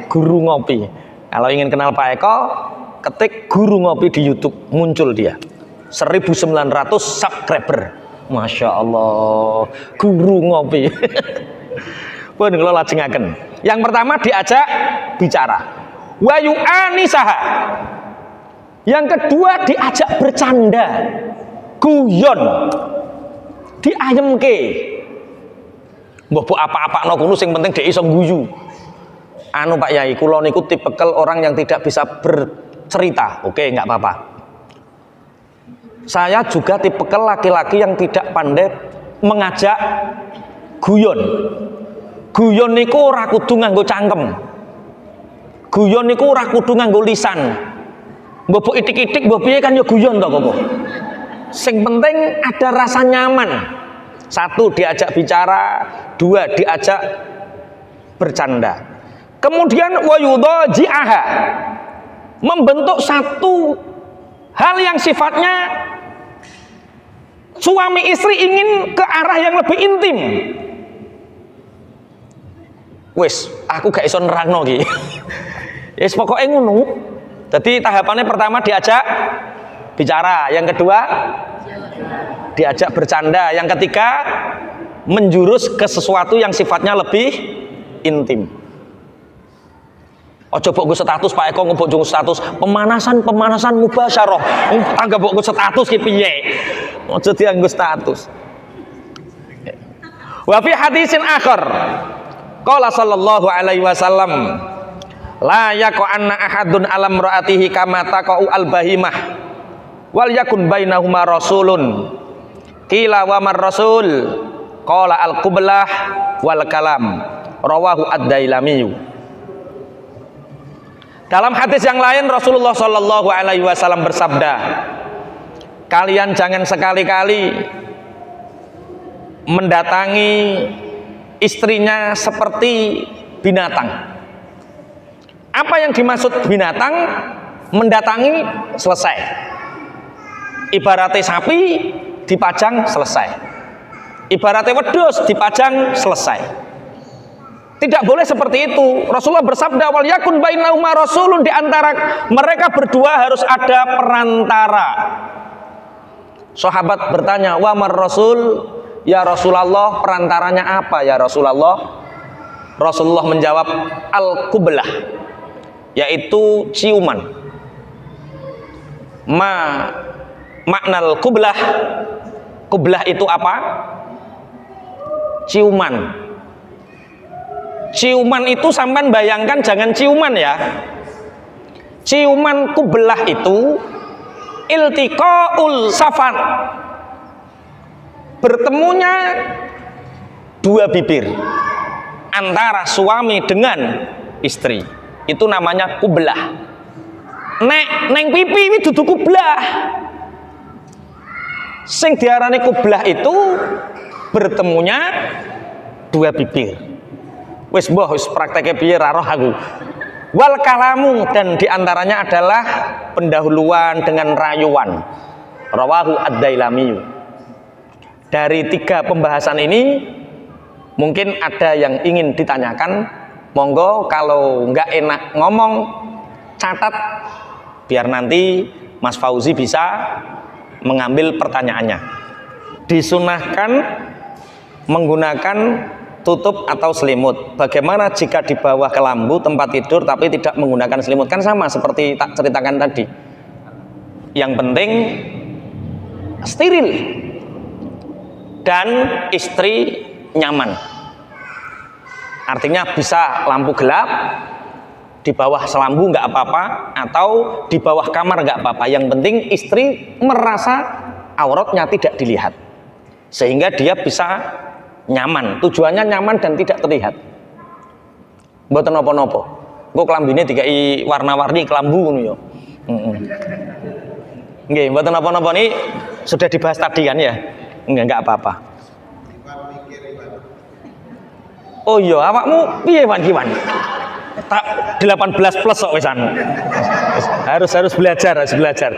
Guru ngopi. Kalau ingin kenal Pak Eko, ketik guru ngopi di YouTube, muncul dia. 1900 subscriber. Masya Allah, guru ngopi. Pun kalau lajengaken. Yang pertama diajak bicara. Wayu anisaha. Yang kedua diajak bercanda, guyon, diayemke. Mbok apa-apa no kuno sing penting dhek iso guyu. Anu Pak Yai, kula niku tipikal orang yang tidak bisa bercerita. Oke, nggak apa-apa. Saya juga tipikal laki-laki yang tidak pandai mengajak guyon. Guyon niku ora kudu nganggo cangkem. Guyon niku ora kudu nganggo lisan. Mbok itik-itik mbok piye kan ya guyon to kok. Sing penting ada rasa nyaman. Satu, diajak bicara, dua, diajak bercanda. Kemudian wayudhaji'aha. Membentuk satu hal yang sifatnya suami istri ingin ke arah yang lebih intim. Wis, aku gak iso nerangno iki. Wis pokoke ngono. Jadi tahapannya pertama diajak bicara, yang kedua diajak bercanda, yang ketiga menjurus ke sesuatu yang sifatnya lebih intim. Ojo mbok nggo status Pak Eko, mbok nggo status pemanasan mubasyarah. Anggap mbok nggo status ki piye? Ojo dianggo status. Wa fi hadisin akhar qala sallallahu alaihi wasallam la yaqanna ahadun alam raatihi kama taqau al bahimah wal yakun bainahuma rasulun qila wa mar rasul qala al qublah wal kalam rawahu ad-dailami. Dalam hadis yang lain Rasulullah Shallallahu Alaihi Wasallam bersabda, kalian jangan sekali-kali mendatangi istrinya seperti binatang. Apa yang dimaksud binatang? Mendatangi selesai. Ibaratnya sapi dipajang selesai. Ibaratnya wedhus dipajang selesai. Tidak boleh seperti itu. Rasulullah bersabda, wal yakun bainahuma rasulun, di antara mereka berdua harus ada perantara. Sahabat bertanya, wa mar rasul, ya Rasulullah, perantaranya apa ya Rasulullah? Rasulullah menjawab, al-qublah, yaitu ciuman. Maknal qublah, qublah itu apa? Ciuman. Ciuman itu sampean bayangkan, jangan ciuman ya. Ciuman qublah itu iltiqaul safan, bertemunya dua bibir antara suami dengan istri, itu namanya qublah. Neng pipi ini dudu qublah. Sing diarani qublah itu bertemunya dua bibir. Wis mbah wis prakteke piye ra roh aku. Wal kalamu, dan diantaranya adalah pendahuluan dengan rayuan. Rawahu ad-Dailami. Dari tiga pembahasan ini mungkin ada yang ingin ditanyakan, monggo, kalau nggak enak ngomong catat biar nanti Mas Fauzi bisa mengambil pertanyaannya. Disunahkan menggunakan tutup atau selimut. Bagaimana jika di bawah kelambu tempat tidur tapi tidak menggunakan selimut? Kan sama seperti tak ceritakan tadi. Yang penting steril dan istri nyaman. Artinya bisa lampu gelap, di bawah selambu nggak apa-apa, atau di bawah kamar nggak apa-apa. Yang penting istri merasa auratnya tidak dilihat, sehingga dia bisa nyaman. Tujuannya nyaman dan tidak terlihat. Mboten napa-napa. Engko klambine dikai warna-warni kelambu ngono ya. Nggih, mboten napa-napa, ini sudah dibahas tadi kan ya. Enggak apa-apa. Oh iya, awakmu piye Wan Kiwan? Tak 18 plus kok wisan. Harus belajar, 18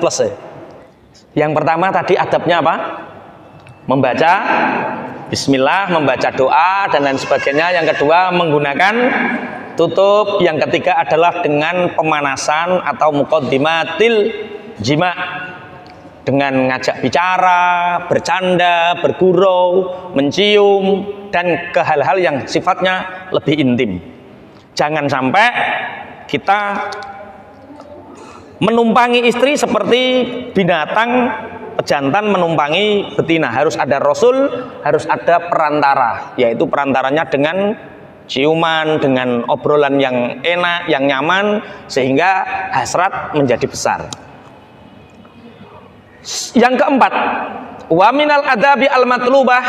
plus ya. Yang pertama tadi adabnya apa? Membaca bismillah, membaca doa dan lain sebagainya. Yang kedua menggunakan tutup. Yang ketiga adalah dengan pemanasan atau muqaddimatil jima, dengan ngajak bicara, bercanda, bergurau, mencium, dan ke hal-hal yang sifatnya lebih intim. Jangan sampai kita menumpangi istri seperti binatang pejantan menumpangi betina. Harus ada rasul, harus ada perantara, yaitu perantaranya dengan ciuman, dengan obrolan yang enak, yang nyaman, sehingga hasrat menjadi besar. Yang keempat, wa minal adabi al-matlubah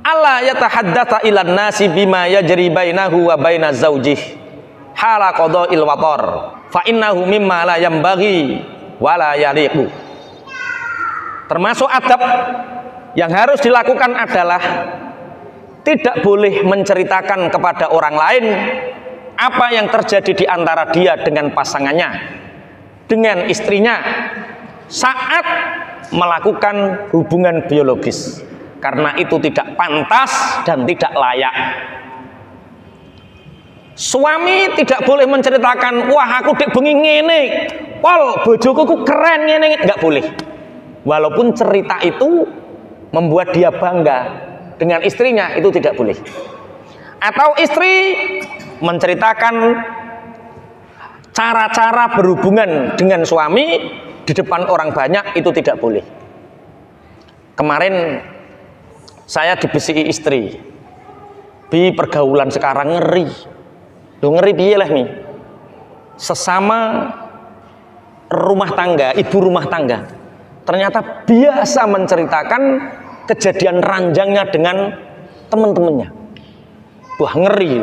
alla yatahaddatsa ilan nasi bima yajri bainahu wa baina zaujih hala qada'il watar fa innahu mimma la yambaghi wa la yaliqu. Termasuk adab yang harus dilakukan adalah tidak boleh menceritakan kepada orang lain apa yang terjadi di antara dia dengan pasangannya, dengan istrinya saat melakukan hubungan biologis, karena itu tidak pantas dan tidak layak. Suami tidak boleh menceritakan, wah aku dek bengi ngene, pol bojoku ku keren ngene, nggak boleh. Walaupun cerita itu membuat dia bangga dengan istrinya, itu tidak boleh. Atau istri menceritakan cara-cara berhubungan dengan suami di depan orang banyak, itu tidak boleh. Kemarin saya dibisiki istri, bi pergaulan sekarang ngeri. Loh ngeri piye lah nih? Sesama rumah tangga, ibu rumah tangga, ternyata biasa menceritakan kejadian ranjangnya dengan teman-temannya. Wah ngeri.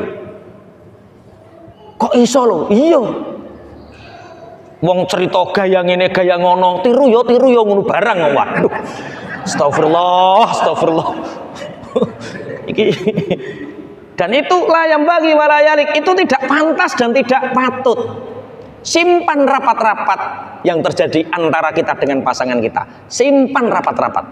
Kok iso loh? Iya. Wong cerita gaya ngene gaya ngono, tiru yo ngono barang. Waduh. Astagfirullah. Dan itu layam bagi walayalik, itu tidak pantas dan tidak patut. Simpan rapat-rapat yang terjadi antara kita dengan pasangan kita. Simpan rapat-rapat.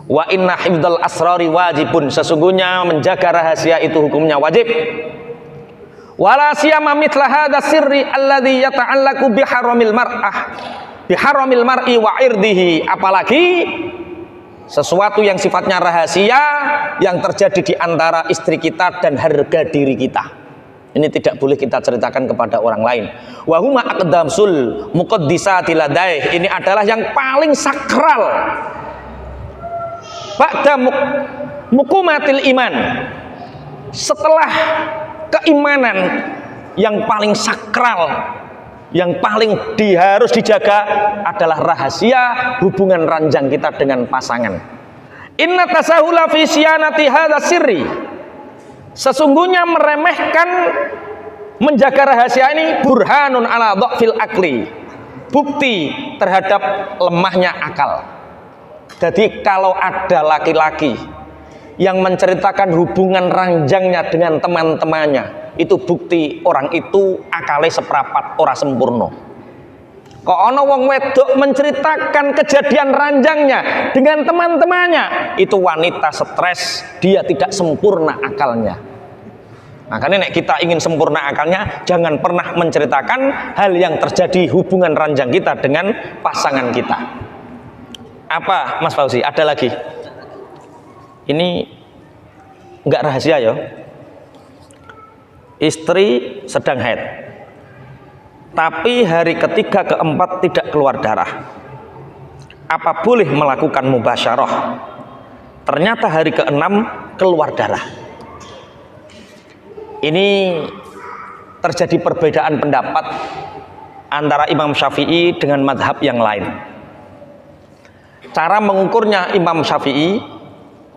Wa inna hifdzal asrari wajibun, sesungguhnya menjaga rahasia itu hukumnya wajib. Wala siyama mithla hadza sirri alladzi yata'allaqu biharamil mar'i wa irdihi, apalagi sesuatu yang sifatnya rahasia yang terjadi di antara istri kita dan harga diri kita. Ini tidak boleh kita ceritakan kepada orang lain. Wa huma aqdamsul muqaddisati ladaih, ini adalah yang paling sakral ba'da mukumatil iman, setelah keimanan yang paling sakral, yang paling harus dijaga adalah rahasia hubungan ranjang kita dengan pasangan. Inna tasahula fi siyanati hadza sirri, sesungguhnya meremehkan menjaga rahasia ini burhanun ala dhafil akli, bukti terhadap lemahnya akal. Jadi kalau ada laki-laki yang menceritakan hubungan ranjangnya dengan teman-temannya, itu bukti orang itu akalnya seprapat ora sempurna. Kok ono wong wedok menceritakan kejadian ranjangnya dengan teman-temannya, itu wanita stres, dia tidak sempurna akalnya. Makanya nek kita ingin sempurna akalnya, jangan pernah menceritakan hal yang terjadi hubungan ranjang kita dengan pasangan kita. Apa Mas Fauzi? Ada lagi? Ini enggak rahasia ya. Istri sedang haid, tapi hari ketiga keempat tidak keluar darah. Apa boleh melakukan mubasyarah? Ternyata hari keenam keluar darah. Ini terjadi perbedaan pendapat antara Imam Syafi'i dengan mazhab yang lain. Cara mengukurnya Imam Syafi'i,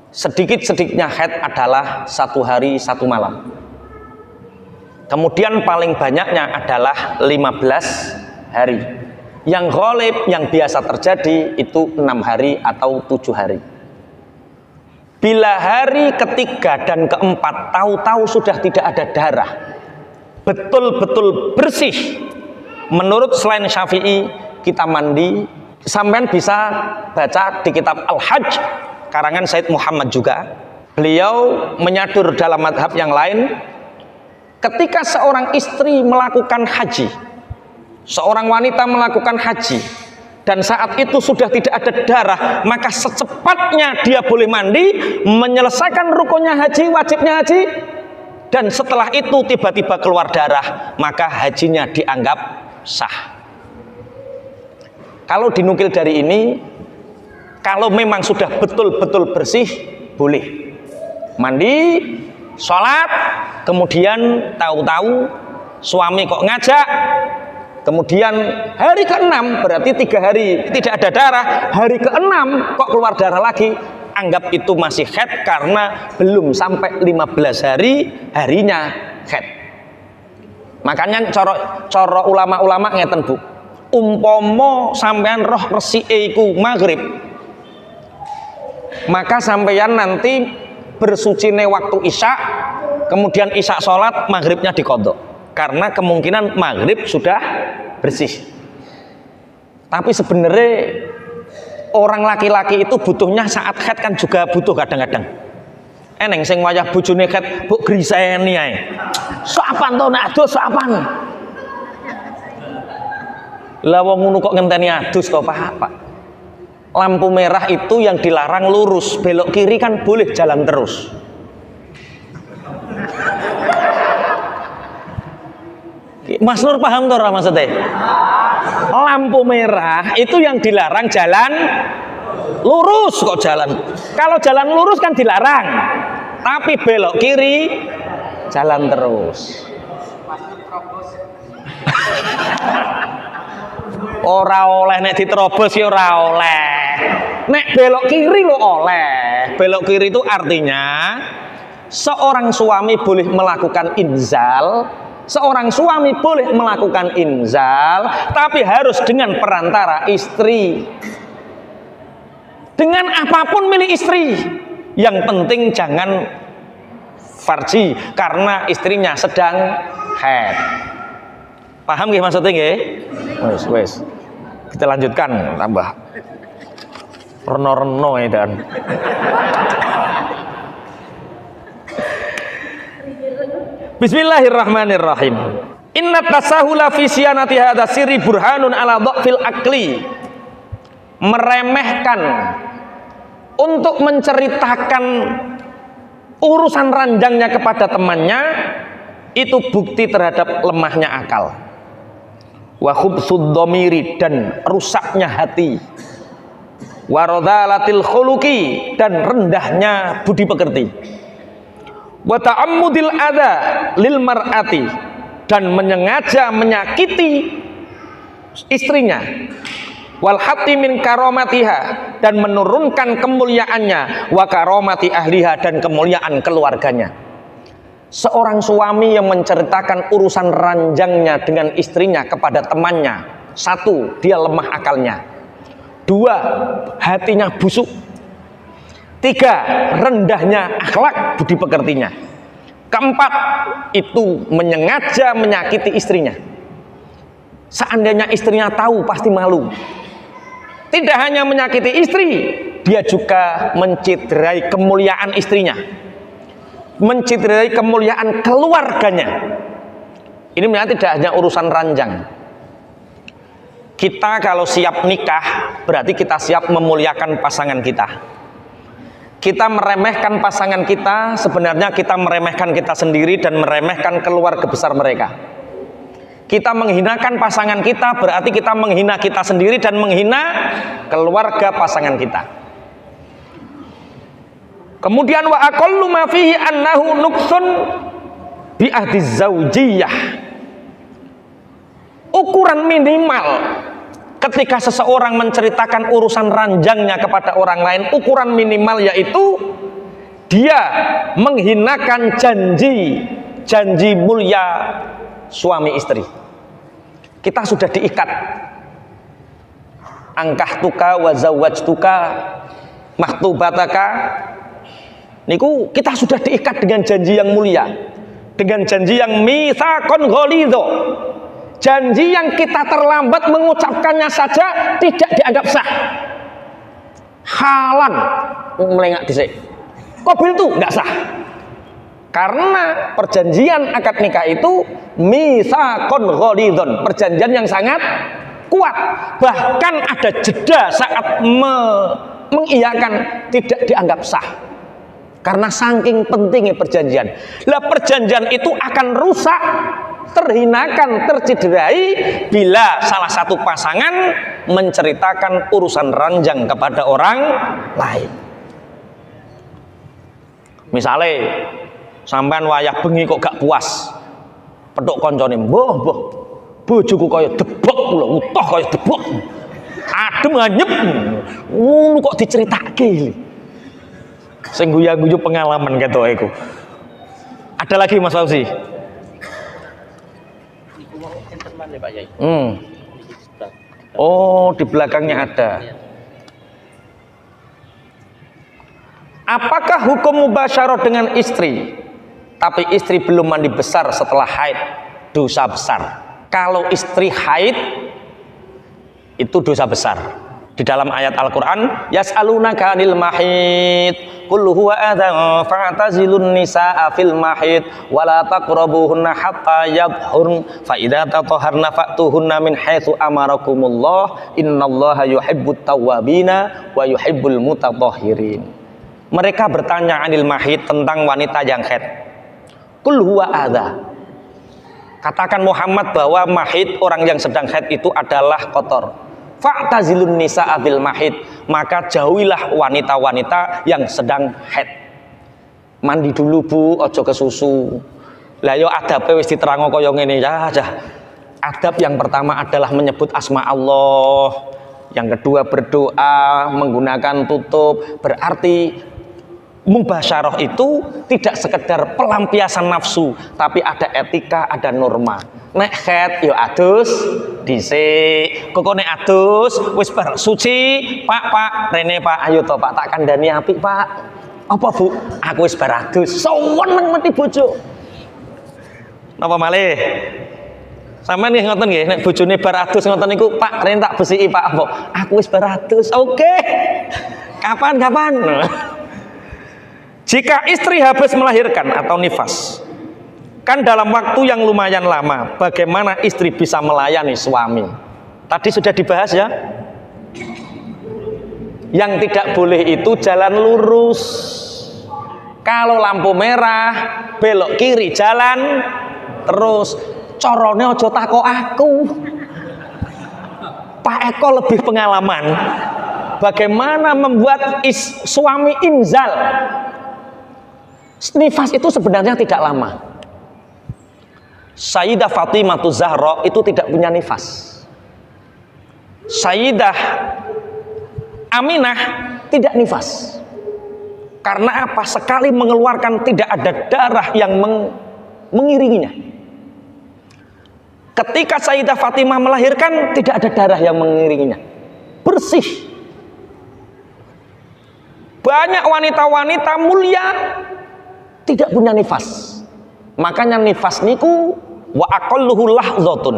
sedikit-sedikitnya haid adalah 1 hari 1 malam. Kemudian paling banyaknya adalah 15 hari. Yang ghalib, yang biasa terjadi itu 6 hari atau 7 hari. Bila hari ketiga dan keempat tahu-tahu sudah tidak ada darah, betul-betul bersih, menurut selain Syafi'i, kita mandi. Sampean bisa baca di kitab Al-Hajj karangan Said Muhammad juga. Beliau menyadur dalam madhab yang lain, ketika seorang istri melakukan haji, seorang wanita melakukan haji, dan saat itu sudah tidak ada darah, maka secepatnya dia boleh mandi, menyelesaikan rukunnya haji, wajibnya haji, dan setelah itu tiba-tiba keluar darah, maka hajinya dianggap sah. Kalau dinukil dari ini, kalau memang sudah betul-betul bersih, boleh mandi, sholat, kemudian tahu-tahu suami kok ngajak, kemudian hari ke-6, berarti 3 hari tidak ada darah, hari ke-6 kok keluar darah lagi, anggap itu masih haid karena belum sampai 15 hari harinya haid. Makanya coro ulama-ulama ngeten Bu, umpomo sampean roh resike iku maghrib, maka sampean nanti bersucine waktu isya, kemudian isya sholat, maghribnya diqadha, karena kemungkinan maghrib sudah bersih. Tapi sebenarnya orang laki-laki itu butuhnya saat haid kan juga butuh kadang-kadang. Eneng sing wayah bojone haid mbok griseni ae. Sopan to nek adus sopan. Lah wong ngono kok ngenteni adus kok Pak. Lampu merah itu yang dilarang lurus, belok kiri kan boleh jalan terus. Mas Nur paham toh maksudnya? Lampu merah itu yang dilarang jalan lurus kok jalan. Kalau jalan lurus kan dilarang, tapi belok kiri jalan terus. Ora oleh nek diterobos ya ora oleh. Nek belok kiri lo oleh. Belok kiri itu artinya seorang suami boleh melakukan inzal, seorang suami boleh melakukan inzal, tapi harus dengan perantara istri. Dengan apapun milik istri. Yang penting jangan farji karena istrinya sedang haid. Paham nggih maksudnya nggih? Wes. Kita lanjutkan tambah. Reno-reno edan. Bismillahirrahmanirrahim. Inna tasahula fi siyanati hadza sirri burhanun ala dhafil akli. Meremehkan untuk menceritakan urusan ranjangnya kepada temannya itu bukti terhadap lemahnya akal. Wa khubsud dhamiri, dan rusaknya hati. Wa radhalatil khuluqi, dan rendahnya budi pekerti. Wa ta'ammudil adza lil mar'ati, dan menyengaja menyakiti istrinya. Wal hatti min karamatiha, dan menurunkan kemuliaannya. Wa karamati ahliha, dan kemuliaan keluarganya. Seorang suami yang menceritakan urusan ranjangnya dengan istrinya kepada temannya, satu, dia lemah akalnya. Dua, hatinya busuk. Tiga, rendahnya akhlak budi pekertinya. Keempat, itu menyengaja menyakiti istrinya. Seandainya istrinya tahu pasti malu. Tidak hanya menyakiti istri, dia juga menciderai kemuliaan istrinya, menciderai kemuliaan keluarganya. Ini memang tidak hanya urusan ranjang. Kita kalau siap nikah, berarti kita siap memuliakan pasangan kita. Kita meremehkan pasangan kita, sebenarnya kita meremehkan kita sendiri dan meremehkan keluarga besar mereka. Kita menghinakan pasangan kita, berarti kita menghina kita sendiri dan menghina keluarga pasangan kita. Kemudian wa aqallu ma fihi annahu nuqsun bi ahdi zaujiyah. Ukuran minimal ketika seseorang menceritakan urusan ranjangnya kepada orang lain, ukuran minimal yaitu dia menghinakan janji mulia suami istri. Kita sudah diikat, angkahtuka wa zawwajtuka mahtubataka. Niku kita sudah diikat dengan janji yang mulia, dengan janji yang mitsaqon ghalidho. Janji yang kita terlambat mengucapkannya saja tidak dianggap sah. Halan melengak dhisik. Qabil itu enggak sah. Karena perjanjian akad nikah itu mitsaqon ghalidhon, perjanjian yang sangat kuat. Bahkan ada jeda saat mengiyakan tidak dianggap sah. Karena saking pentingnya perjanjian. Lah perjanjian itu akan rusak, terhinakan, tercederai bila salah satu pasangan menceritakan urusan ranjang kepada orang lain. Misalnya sampean wayah bengi kok gak puas, petuk koncone, mbah bojoku kaya debok kula, utuh kaya debok, adem anyep, ngono kok diceritake. Sing guyu-guyu pengalaman ketok iku. Ada lagi Mas Fauzi? Oh, di belakangnya ada. Apakah hukum mubasyarah dengan istri, tapi istri belum mandi besar setelah haid, dosa besar? Kalau istri haid, itu dosa besar. Di dalam ayat Al-Quran, yas'alunaka 'anil mahid, qul huwa adhan fa'tazilun nisaa fil mahid wa la taqrabuhunna hatta yadhhurn fa idza tatahharna fa'tuhunna min haitsu amarakumullah innallaha yuhibbut tawwabina wa yuhibbul mutatahhirin. Mereka bertanya 'anil mahid, tentang wanita yang haid. Qul huwa adha. Katakan Muhammad bahwa mahid, orang yang sedang haid itu adalah kotor. Fa'tazilun nisaa fil mahid, maka jauhilah wanita-wanita yang sedang haid. Mandi dulu Bu, ojo kesusu. Lah yo adabe wis diterango kaya ngene ya. Adab yang pertama adalah menyebut asma Allah. Yang kedua berdoa menggunakan tutup. Berarti mubasyarah itu tidak sekedar pelampiasan nafsu, tapi ada etika, ada norma. Nek haid yo adus dhisik, kok nek adus wis bar suci, Pak, rene Pak, ayo to Pak, tak kandhani apik Pak. Apa Bu? Aku wis bar adus, seneng mati bojo. Napa malih? Sampeyan nggih ngoten nggih, nek bojone baratus ngoten niku, Pak, rene tak besiki Pak, apa? Aku wis baratus. Oke. Kapan? Jika istri habis melahirkan atau nifas, kan dalam waktu yang lumayan lama, bagaimana istri bisa melayani suami? Tadi sudah dibahas ya. Yang tidak boleh itu jalan lurus. Kalau lampu merah, belok kiri jalan terus. Corone ojo takok aku. Pak Eko lebih pengalaman. Bagaimana membuat suami inzal? Nifas itu sebenarnya tidak lama. Sayyidah Fatimah Zahra itu tidak punya nifas. Sayyidah Aminah tidak nifas. Karena apa? Sekali mengeluarkan tidak ada darah yang mengiringinya. Ketika Sayyidah Fatimah melahirkan, tidak ada darah yang mengiringinya. Bersih. Banyak wanita-wanita mulia tidak punya nifas. Makanya nifas niku wa aqalluhu lahzatun.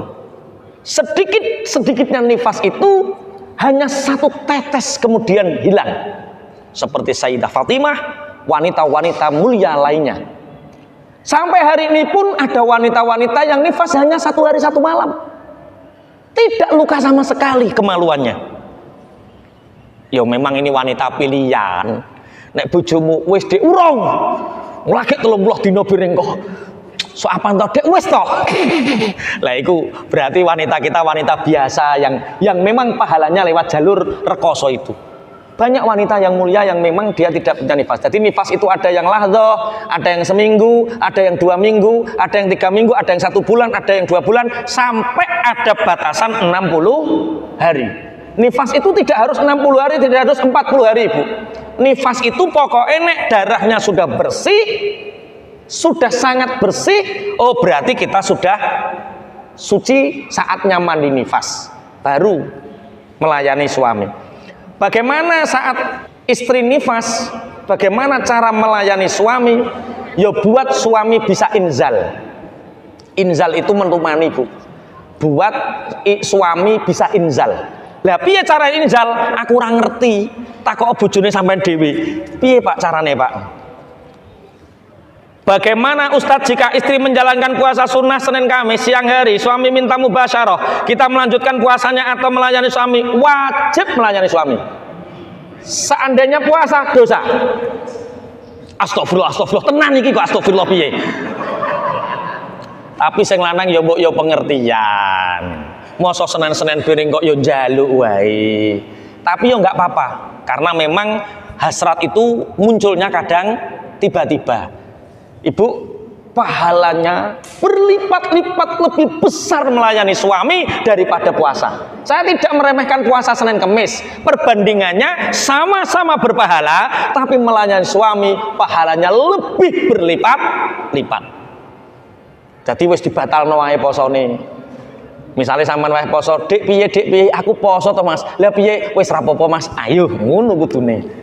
Sedikit-sedikitnya nifas itu hanya satu tetes kemudian hilang. Seperti Sayyidah Fatimah, wanita-wanita mulia lainnya. Sampai hari ini pun ada wanita-wanita yang nifas hanya 1 hari 1 malam. Tidak luka sama sekali kemaluannya. Ya memang ini wanita pilihan. Nek bojomu wis dek urung. Lagi 30 dina piring kok. So apa to dek wis to. Lah iku berarti wanita kita wanita biasa yang memang pahalanya lewat jalur rekoso itu. Banyak wanita yang mulia yang memang dia tidak punya nifas. Jadi nifas itu ada yang lahdoh, ada yang seminggu, ada yang 2 minggu, ada yang 3 minggu, ada yang 1 bulan, ada yang 2 bulan, sampai ada batasan 60 hari. Nifas itu tidak harus 60 hari, tidak harus 40 hari, Ibu. Nifas itu pokoknya nek darahnya sudah bersih, sudah sangat bersih, oh berarti kita sudah suci, saatnya mandi nifas, baru melayani suami. Bagaimana saat istri nifas? Bagaimana cara melayani suami? Ya buat suami bisa inzal. Inzal itu mentumani, Bu. Buat suami bisa inzal. Lah piye cara inzal? Aku ora ngerti. Takok bojone sampean dhewe. Piye Pak carane, Pak? Bagaimana Ustadz jika istri menjalankan puasa sunnah Senin Kamis siang hari, suami minta mubasyarah, kita melanjutkan puasanya atau melayani suami? Wajib melayani suami. Seandainya puasa dosa. Astagfirullah, tenan iki kok astagfirullah piye? Tapi sing lanang ya mbok ya pengertian. Mosok Senin piring kok ya njaluk wae. Tapi ya enggak apa-apa, karena memang hasrat itu munculnya kadang tiba-tiba. Ibu, pahalanya berlipat-lipat lebih besar melayani suami daripada puasa. Saya tidak meremehkan puasa Senin Kemis. Perbandingannya sama-sama berpahala, tapi melayani suami pahalanya lebih berlipat-lipat. Jadi wis dibatalno wae posone. Misalnya sampean wae poso, Dik piye, aku poso to Mas. Lah piye, wis ra apa-apa Mas. Ayo ngono kudune.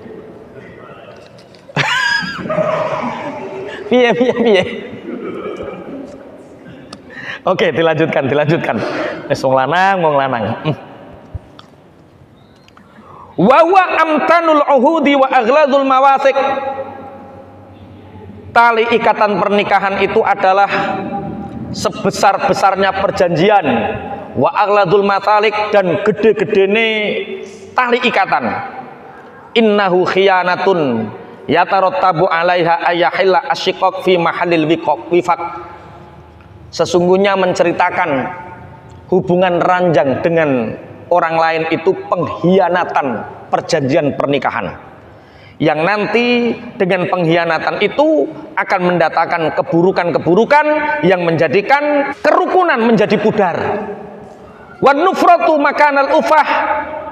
Piye. Oke, dilanjutkan. Wis wong lanang. Wa huwa amtanul uhudi wa aghladul mawathiq. Tali ikatan pernikahan itu adalah sebesar-besarnya perjanjian, wa aghladul matalik, dan gede-gedene tali ikatan. Innahu khiyanatun yatarattabu 'alaiha ayahilla asyiqaq fi mahallil wifaq. Sesungguhnya menceritakan hubungan ranjang dengan orang lain itu pengkhianatan perjanjian pernikahan, yang nanti dengan pengkhianatan itu akan mendatangkan keburukan-keburukan yang menjadikan kerukunan menjadi pudar. Wan nufratu makanal ufah,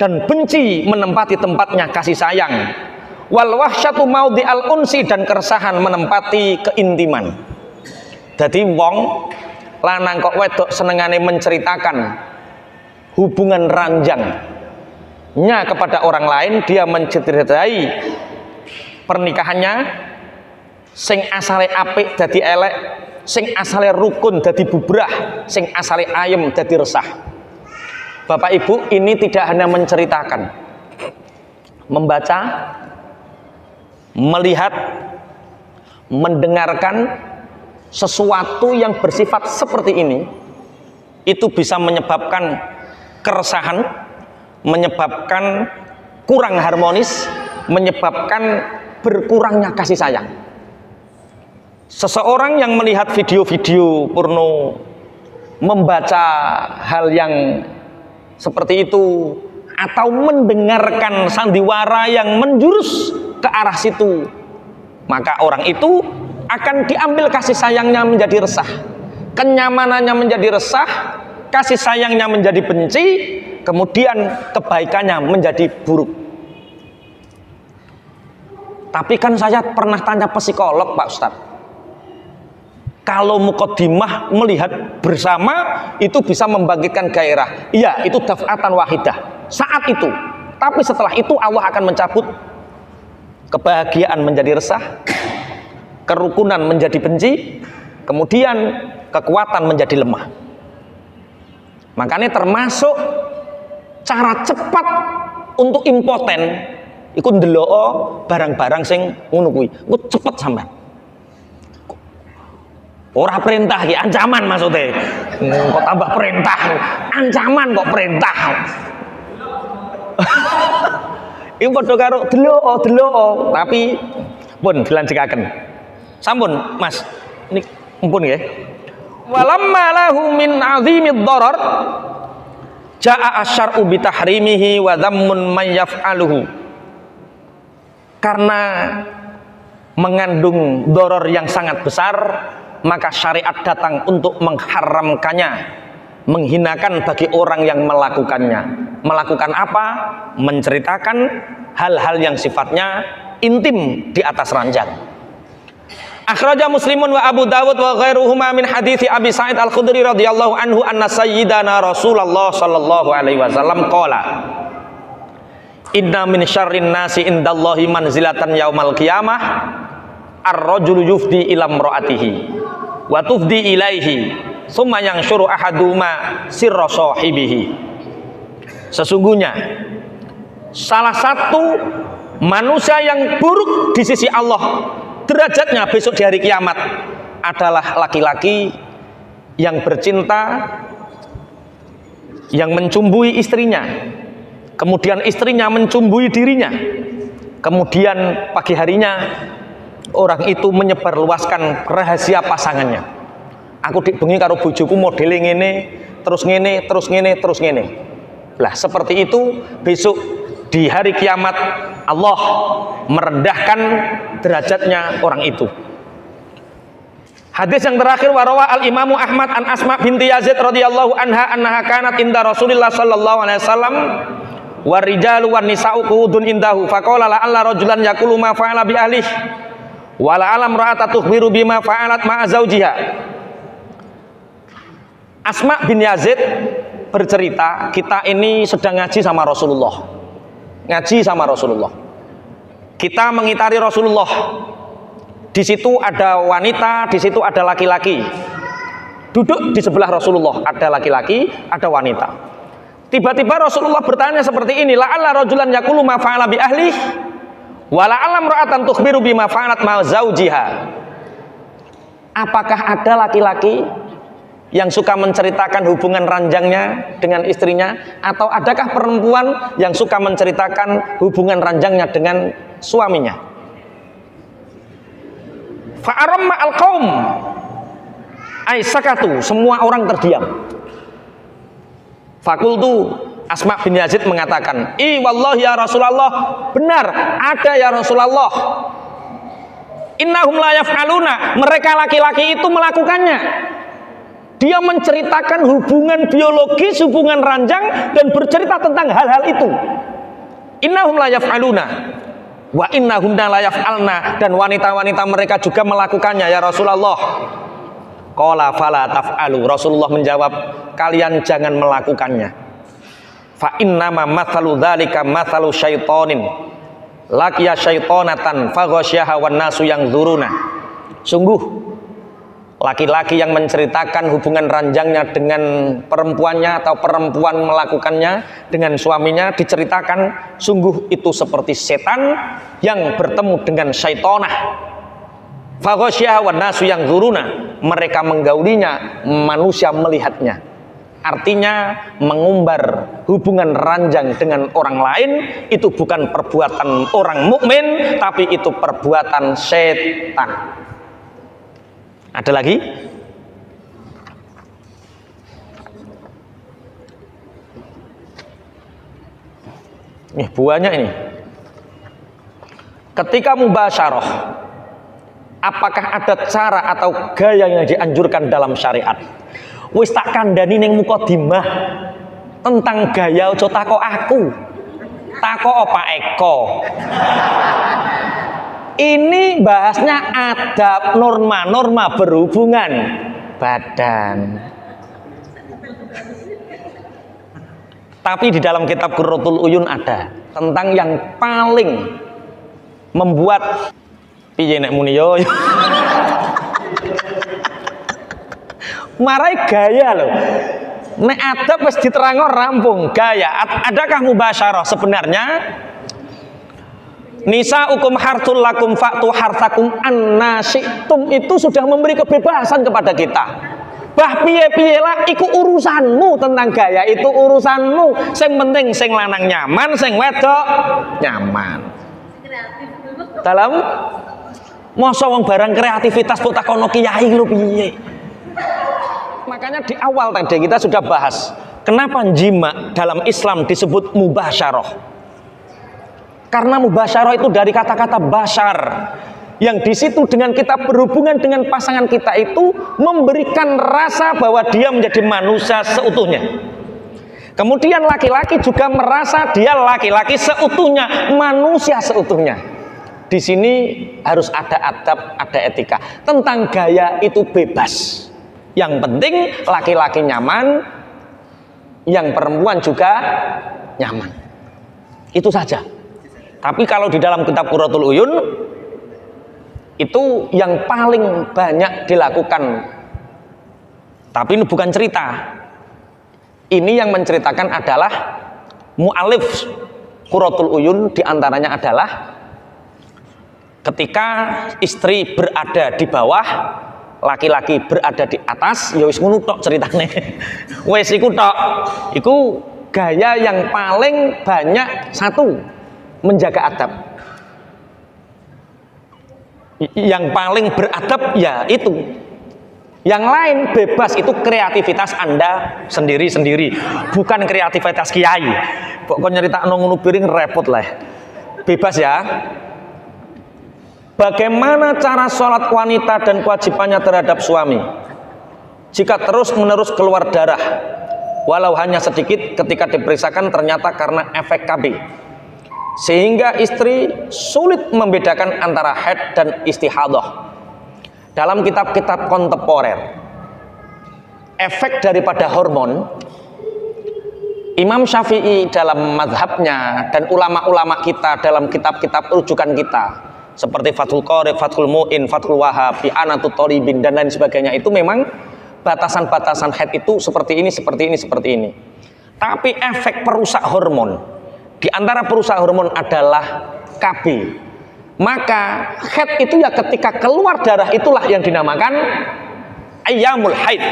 dan benci menempati tempatnya kasih sayang. Wal wahsyatu maudhi'al unsi, dan keresahan menempati keintiman. Jadi wong lanang kok wedok senengane menceritakan hubungan ranjangnya kepada orang lain, dia mencederai pernikahannya, sing asale apik dadi elek, sing asale rukun dadi bubrah, sing asale ayem dadi resah. Bapak Ibu, ini tidak hanya menceritakan, membaca, melihat, mendengarkan sesuatu yang bersifat seperti ini, itu bisa menyebabkan keresahan, menyebabkan kurang harmonis, menyebabkan berkurangnya kasih sayang. Seseorang yang melihat video-video porno, membaca hal yang seperti itu, atau mendengarkan sandiwara yang menjurus ke arah situ, maka orang itu akan diambil kasih sayangnya menjadi resah, kenyamanannya menjadi resah, kasih sayangnya menjadi benci, kemudian kebaikannya menjadi buruk. Tapi kan saya pernah tanya psikolog, Pak Ustadz, kalau muqaddimah melihat bersama itu bisa membangkitkan gairah. Iya, itu daf'atan wahidah saat itu. Tapi setelah itu Allah akan mencabut. Kebahagiaan menjadi resah, kerukunan menjadi benci, kemudian kekuatan menjadi lemah. Makanya termasuk cara cepat untuk impoten iku ndelok barang-barang sing ngono kuwi. Iku cepet sampean. Ora perintah ki, ancaman maksudnya. Kok tambah perintah, ancaman kok perintah. Iku padha karo delok, tapi pun dilanjutaken. Sampun, Mas. Ini mumpun nggih. Walamma lahu min 'azimid darar jaa asyar'u bi tahrimihi wa dhammun man yaf'aluhu. Karena mengandung doror yang sangat besar, maka syariat datang untuk mengharamkannya, menghinakan bagi orang yang melakukannya. Melakukan apa? Menceritakan hal-hal yang sifatnya intim di atas ranjang. Akhraja Muslimun wa Abu Dawud wa ghairuhuma min hadithi Abi Sa'id Al-Khudri radhiyallahu anhu anna sayyidana Rasulullah sallallahu alaihi wasallam qala inna min syarrin nasi indallahi manzilatan yaumal qiyamah ar-rajulu yufdi ila imraatihi wa tufdi ilaihi summa yanshuru ahaduma sirra sahibihi. Sesungguhnya salah satu manusia yang buruk di sisi Allah derajatnya besok di hari kiamat adalah laki-laki yang bercinta, yang mencumbui istrinya, kemudian istrinya mencumbui dirinya, kemudian pagi harinya orang itu menyebarluaskan rahasia pasangannya. Aku dibengi karo bojoku modele ngene, terus ngene, terus ngene, terus ngene. Lah seperti itu besok di hari kiamat Allah merendahkan derajatnya orang itu. Hadis yang terakhir warawa al-Imamu Ahmad an Asma binti Yazid radhiyallahu anha annaha kanat inda Rasulillah sallallahu alaihi wasallam warijalu wan nisa'u qudun indahu faqala la alla rajulan yaqulu ma fa'ala bi ahlihi wa la alam ra'ata tukhbiru bima fa'alat ma'a zawjiha. Asma bin Yazid bercerita, kita ini sedang ngaji sama Rasulullah. Ngaji sama Rasulullah. Kita mengitari Rasulullah. Di situ ada wanita, di situ ada laki-laki. Duduk di sebelah Rasulullah, ada laki-laki, ada wanita. Tiba-tiba Rasulullah bertanya seperti ini, la'alla rajulan yaqulu ma fa'ala bi ahlihi wa la'alam ra'atan tukhbiru bima fa'alat ma zawjiha. Apakah ada laki-laki yang suka menceritakan hubungan ranjangnya dengan istrinya, atau adakah perempuan yang suka menceritakan hubungan ranjangnya dengan suaminya? Fa'aramma al-qaum ay sakatu, semua orang terdiam. Fakultu, Asma bin Yazid mengatakan, wallahi ya Rasulullah, benar ada ya Rasulullah. Innahum la yaf'aluna, mereka laki-laki itu melakukannya. Dia menceritakan hubungan biologis, hubungan ranjang, dan bercerita tentang hal-hal itu. Innahum la yaf'aluna wa innahunna la yaf'alna, dan wanita-wanita mereka juga melakukannya ya Rasulullah. Qala fala taf'alu, Rasulullah menjawab, kalian jangan melakukannya. Fa innama mathalu dzalika mathalu syaitonin laqiya syaitonatan fa ghasyaha wan nasu yang dzuruna. Sungguh laki-laki yang menceritakan hubungan ranjangnya dengan perempuannya atau perempuan melakukannya dengan suaminya, diceritakan sungguh itu seperti setan yang bertemu dengan syaitonah. Faghasyiha wan nasu yang zuruna, mereka menggaulinya, manusia melihatnya. Artinya mengumbar hubungan ranjang dengan orang lain itu bukan perbuatan orang mukmin, tapi itu perbuatan setan. Ada lagi? Nih banyak ini. Ketika mubasyarah, apakah ada cara atau gaya yang dianjurkan dalam syariat? Wis tak kandhani ning mukadimah tentang gaya aja takok aku. Takok Pak Eko. Ini bahasnya adab, norma-norma berhubungan badan. Tapi di dalam kitab Qurratul Uyun ada tentang yang paling membuat piye nek muni yo. Marai gaya loh. Nek adab wis diterangno rampung gaya. Adakah mubasyarah? Sebenarnya nisaukum hartul lakum fa'tu hartakum annasyitum itu sudah memberi kebebasan kepada kita. Bah piye-piye lah iku urusanmu, tentang gaya itu urusanmu. Sing penting sing lanang nyaman, sing wedok nyaman. Dalam masa wong barang kreativitas kok takono kiai lho piye. Makanya di awal tadi kita sudah bahas kenapa jima dalam Islam disebut mubasyarah. Karena mubasyarah itu dari kata-kata basyar, yang di situ dengan kita berhubungan dengan pasangan kita itu memberikan rasa bahwa dia menjadi manusia seutuhnya. Kemudian laki-laki juga merasa dia laki-laki seutuhnya, manusia seutuhnya. Di sini harus ada adab, ada etika. Tentang gaya itu bebas. Yang penting laki-laki nyaman, yang perempuan juga nyaman. Itu saja. Tapi kalau di dalam kitab Qurratul Uyun itu yang paling banyak dilakukan. Tapi ini bukan cerita. Ini yang menceritakan adalah mu'alif Qurratul Uyun, diantaranya adalah ketika istri berada di bawah, laki-laki berada di atas, ya wis ngono tok ceritane. Wis iku tok. Iku gaya yang paling banyak satu menjaga adab. Yang paling beradab ya itu. Yang lain bebas, itu kreativitas Anda sendiri-sendiri, bukan kreativitas kiai. Kok nyeritakno ngono piring repot lah. Bebas ya. Bagaimana cara sholat wanita dan kewajibannya terhadap suami jika terus-menerus keluar darah walau hanya sedikit ketika diperiksakan ternyata karena efek KB, sehingga istri sulit membedakan antara haid dan istihadah. Dalam kitab-kitab kontemporer, efek daripada hormon, Imam Syafi'i dalam mazhabnya dan ulama-ulama kita dalam kitab-kitab rujukan kita seperti Fathul Qorib, Fathul Mu'in, Fathul Wahab, I'anatul Thalibin dan lain sebagainya, itu memang batasan-batasan haid itu seperti ini, seperti ini, seperti ini. Tapi efek perusak hormon, di antara perusak hormon adalah KB. Maka haid itu ya ketika keluar darah, itulah yang dinamakan ayyamul haid.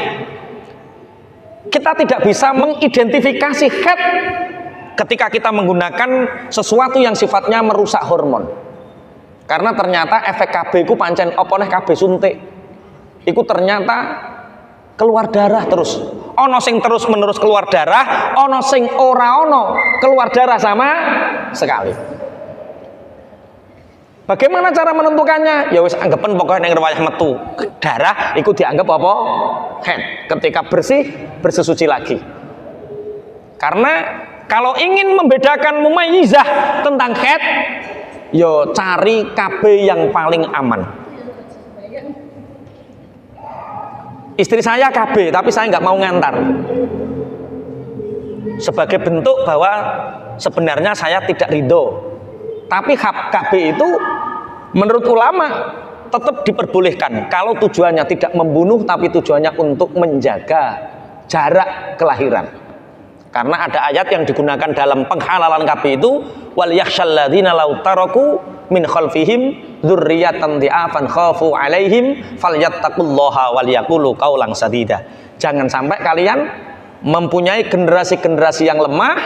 Kita tidak bisa mengidentifikasi haid ketika kita menggunakan sesuatu yang sifatnya merusak hormon. Karena ternyata efek KB ku pancen apa neh KB suntik. Iku ternyata keluar darah terus. Ono sing terus menerus keluar darah, ono sing ora ono keluar darah sama sekali. Bagaimana cara menentukannya? Ya wis anggapan pokoknya yang riwayah metu darah iku dianggap apa? Haid. Ketika bersih, bersesuci lagi. Karena kalau ingin membedakan mumayyizah tentang haid, yo cari KB yang paling aman. Istri saya KB, tapi saya nggak mau ngantar. Sebagai bentuk bahwa sebenarnya saya tidak ridho. Tapi KB itu menurut ulama tetap diperbolehkan kalau tujuannya tidak membunuh tapi tujuannya untuk menjaga jarak kelahiran. Karena ada ayat yang digunakan dalam penghalalan KB itu, wal yakhshal ladzina law taraku min khalfihim dzurriyyatan dhi'afan khafu 'alaihim falyattaqullaha wal yaqulu qaulan sadida. Jangan sampai kalian mempunyai generasi-generasi yang lemah.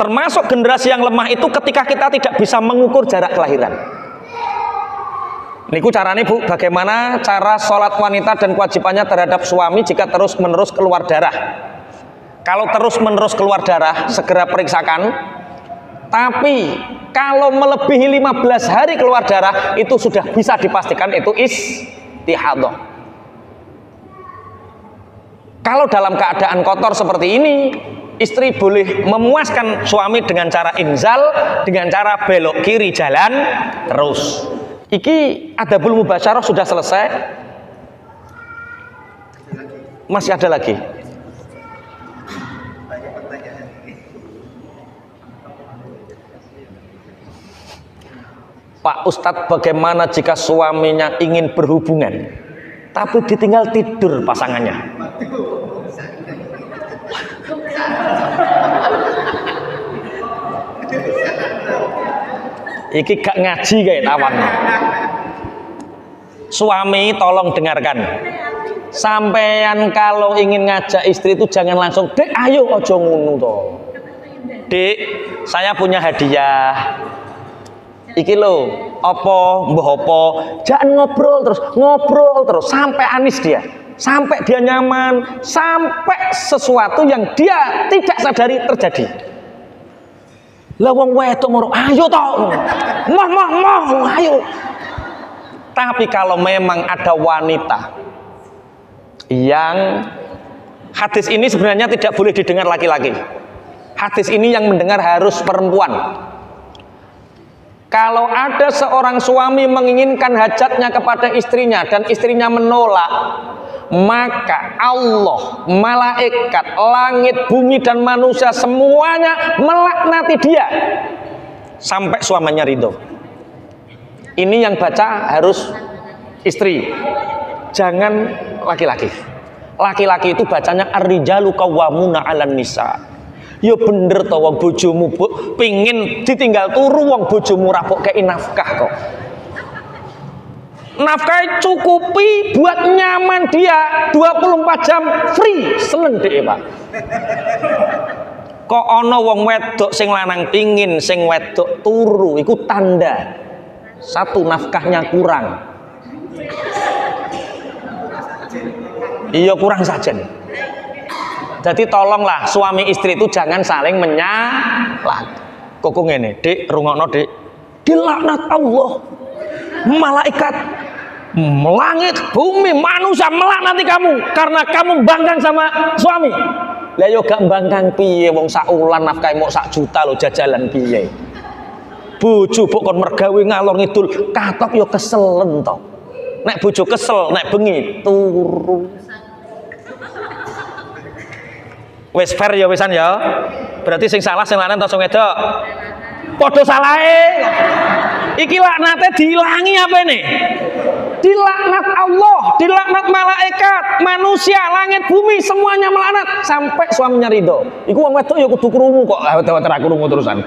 Termasuk generasi yang lemah itu ketika kita tidak bisa mengukur jarak kelahiran. Niku caranya Bu, bagaimana cara sholat wanita dan kewajibannya terhadap suami jika terus-menerus keluar darah. Kalau terus-menerus keluar darah, segera periksakan. Tapi kalau melebihi 15 hari keluar darah, itu sudah bisa dipastikan itu istihadah. Kalau dalam keadaan kotor seperti ini, istri boleh memuaskan suami dengan cara inzal, dengan cara belok kiri jalan terus. Iki adabul mubasyarah sudah selesai. Masih ada lagi. Pak Ustadz, bagaimana jika suaminya ingin berhubungan tapi ditinggal tidur pasangannya? Iki gak ngaji kayak tawang. Suami tolong dengarkan. Sampean kalau ingin ngajak istri itu jangan langsung, "Dek, ayo ojo ngono to. Dek, saya punya hadiah. Iki lo, opo, mbah opo." Jangan ngobrol terus sampai anis dia, sampai dia nyaman, sampai sesuatu yang dia tidak sadari terjadi. Lah wong wedok moro, "Ayo to. Mah, ayo." Tapi kalau memang ada wanita yang hadis ini sebenarnya tidak boleh didengar laki-laki. Hadis ini yang mendengar harus perempuan. Kalau ada seorang suami menginginkan hajatnya kepada istrinya dan istrinya menolak, maka Allah, malaikat, langit, bumi dan manusia semuanya melaknati dia sampai suaminya ridho. Ini yang baca harus istri, jangan laki-laki. Laki-laki itu bacanya ar-rijalu qawwamuna 'alan nisa. Ya bener to wong bojomu pingin ditinggal turu, wong bojomu rapokke nafkah kok. Nafkah cukupi buat nyaman dia 24 jam free, seneng deh Pak. Kok ana wong wedok sing lanang pingin sing wedok turu, iku tanda satu nafkahnya kurang. Iya kurang sajen. Jadi tolonglah suami istri itu jangan saling menyalahkan. Kok ngene, Dik, rungokno Dik. Dilaknat Allah. Malaikat, langit, bumi, manusia melaknati kamu karena kamu bangkang sama suami. Lah yo gak bangkang piye wong sak ulan nafkahe mok 1 juta lho, jajalan piye. Bojo mbok kon mergawe ngalor ngidul, katok yo keselen to. Nek bojo kesel, nek bengi turu. Wes fair ya wisan ya. Berarti sing salah sing lanang ta sing wedok? Padha salahe. Iki laknate diilangi apa ini? Dilaknat Allah, dilaknat malaikat, manusia, langit, bumi semuanya melaknat sampai suaminya ridho. Iku wong wedok ya kudu krungu kok. Ora krungu terusan.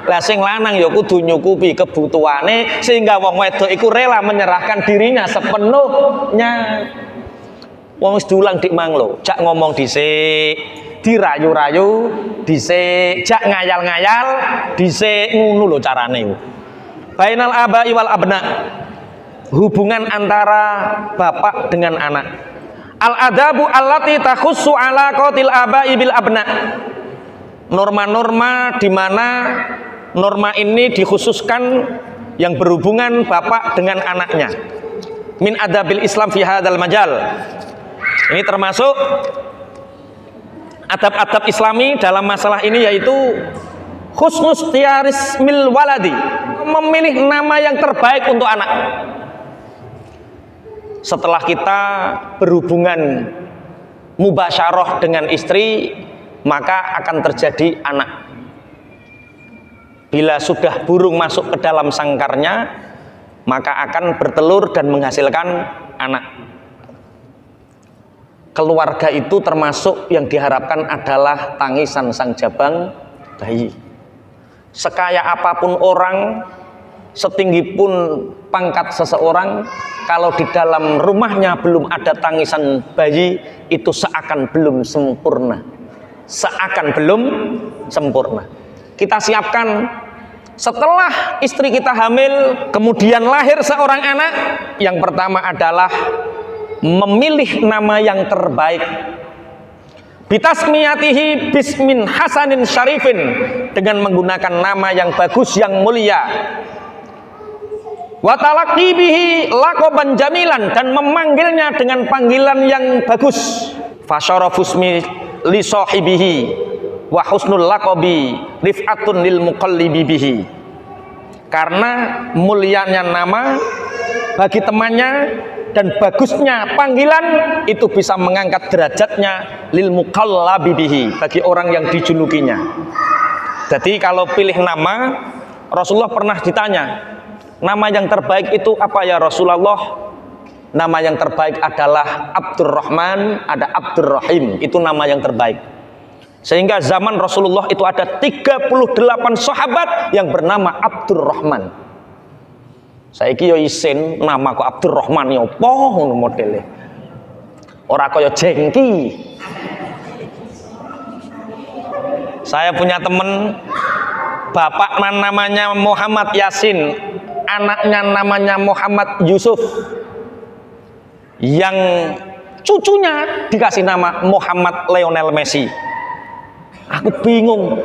Lah sing lanang ya kudu nyukupi kebutuhane sehingga wong wedok iku rela menyerahkan dirinya sepenuhnya. Wong wis diulang dik mang lho, jak ngomong dhisik, dirayu-rayu dhisik, jak ngayal-ngayal dhisik, ngono lho carane. Bainal abai wal abna, hubungan antara bapak dengan anak. Al adabu allati takhussu alaqatil abai bil abna. Norma-norma di mana norma ini dikhususkan yang berhubungan bapak dengan anaknya. Min adabil Islam fi hadzal majal. Ini termasuk adab-adab Islami dalam masalah ini, yaitu husnus tiyaris mil waladi, memilih nama yang terbaik untuk anak. Setelah kita berhubungan mubasyarah dengan istri, maka akan terjadi anak. Bila sudah burung masuk ke dalam sangkarnya, maka akan bertelur dan menghasilkan anak. Keluarga itu termasuk yang diharapkan adalah tangisan sang jabang bayi. Sekaya apapun orang, setinggi pun pangkat seseorang, kalau di dalam rumahnya belum ada tangisan bayi, itu seakan belum sempurna. Seakan belum sempurna. Kita siapkan setelah istri kita hamil, kemudian lahir seorang anak, yang pertama adalah memilih nama yang terbaik. Bitasmiyatihi bismin hasanin syarifin, dengan menggunakan nama yang bagus, yang mulia. Wa talaqi bihi laqaban jamilan, dan memanggilnya dengan panggilan yang bagus. Fasyarafusmi li sahibihi wa husnul laqabi rif'atun lil muqallibi bihi. Karena mulianya nama bagi temannya dan bagusnya panggilan itu bisa mengangkat derajatnya lil muqallabi bihi, bagi orang yang dijulukinya. Jadi kalau pilih nama, Rasulullah pernah ditanya, nama yang terbaik itu apa ya Rasulullah? Nama yang terbaik adalah Abdurrahman, ada Abdurrahim, itu nama yang terbaik. Sehingga zaman Rasulullah itu ada 38 sahabat yang bernama Abdurrahman. Saiki yo isin nama kok Abdurrahman yo apa ngono modele. Ora kaya jengki. Saya punya temen bapak namanya Muhammad Yasin, anaknya namanya Muhammad Yusuf, yang cucunya dikasih nama Muhammad Lionel Messi. Aku bingung,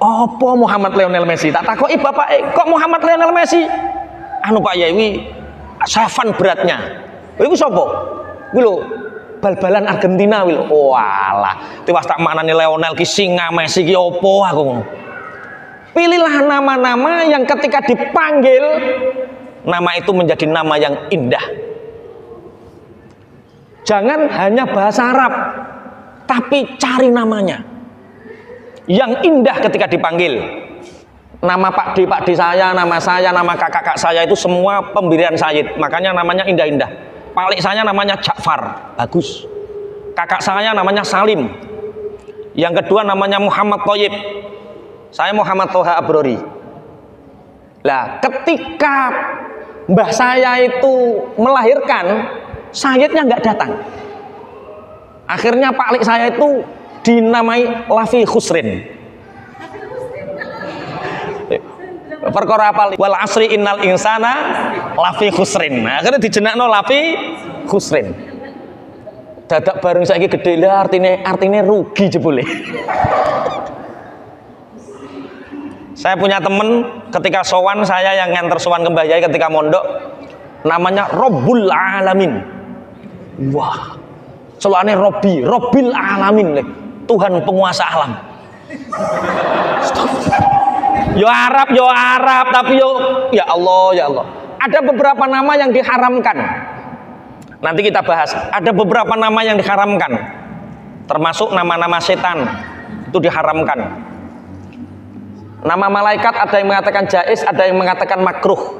apa Muhammad Lionel Messi? Tak takoki bapak, kok Muhammad Lionel Messi? Anu Pak Yai, Safan beratnya. Iku sapa? Kuwi lho, bal-balan Argentina kuwi lho. Walah, tiwas tak maknani Lionel ki singa, Messi ki opo aku ngono. Pilihlah nama-nama yang ketika dipanggil, nama itu menjadi nama yang indah. Jangan hanya bahasa Arab, tapi cari namanya yang indah ketika dipanggil. Nama Pak D saya, nama kakak saya itu semua pemberian Sayyid, makanya namanya indah-indah. Palik saya namanya Ja'far, bagus. Kakak saya namanya Salim. Yang kedua namanya Muhammad Thayyib. Saya Muhammad Toha Abrori. Lah, ketika mbah saya itu melahirkan, Sayyidnya nggak datang. Akhirnya Pak Lik saya itu dinamai Lafi Khusrin. Perkara apa? Wal asri innal insana lafi khusrin. Nah, akhirnya dijenakno Lafi Khusrin. Dadak bareng saiki gedhe lah, artine rugi jebule. Saya punya temen ketika sowan, saya yang nganter sowan ke Mbah Yai ketika mondok, namanya Rabbul Alamin. Wah, celane Robbil Alamin, Tuhan penguasa alam. Yo Arab, tapi yo ya Allah. Ada beberapa nama yang diharamkan. Nanti kita bahas. Ada beberapa nama yang diharamkan. Termasuk nama-nama setan itu diharamkan. Nama malaikat ada yang mengatakan jaiz, ada yang mengatakan makruh.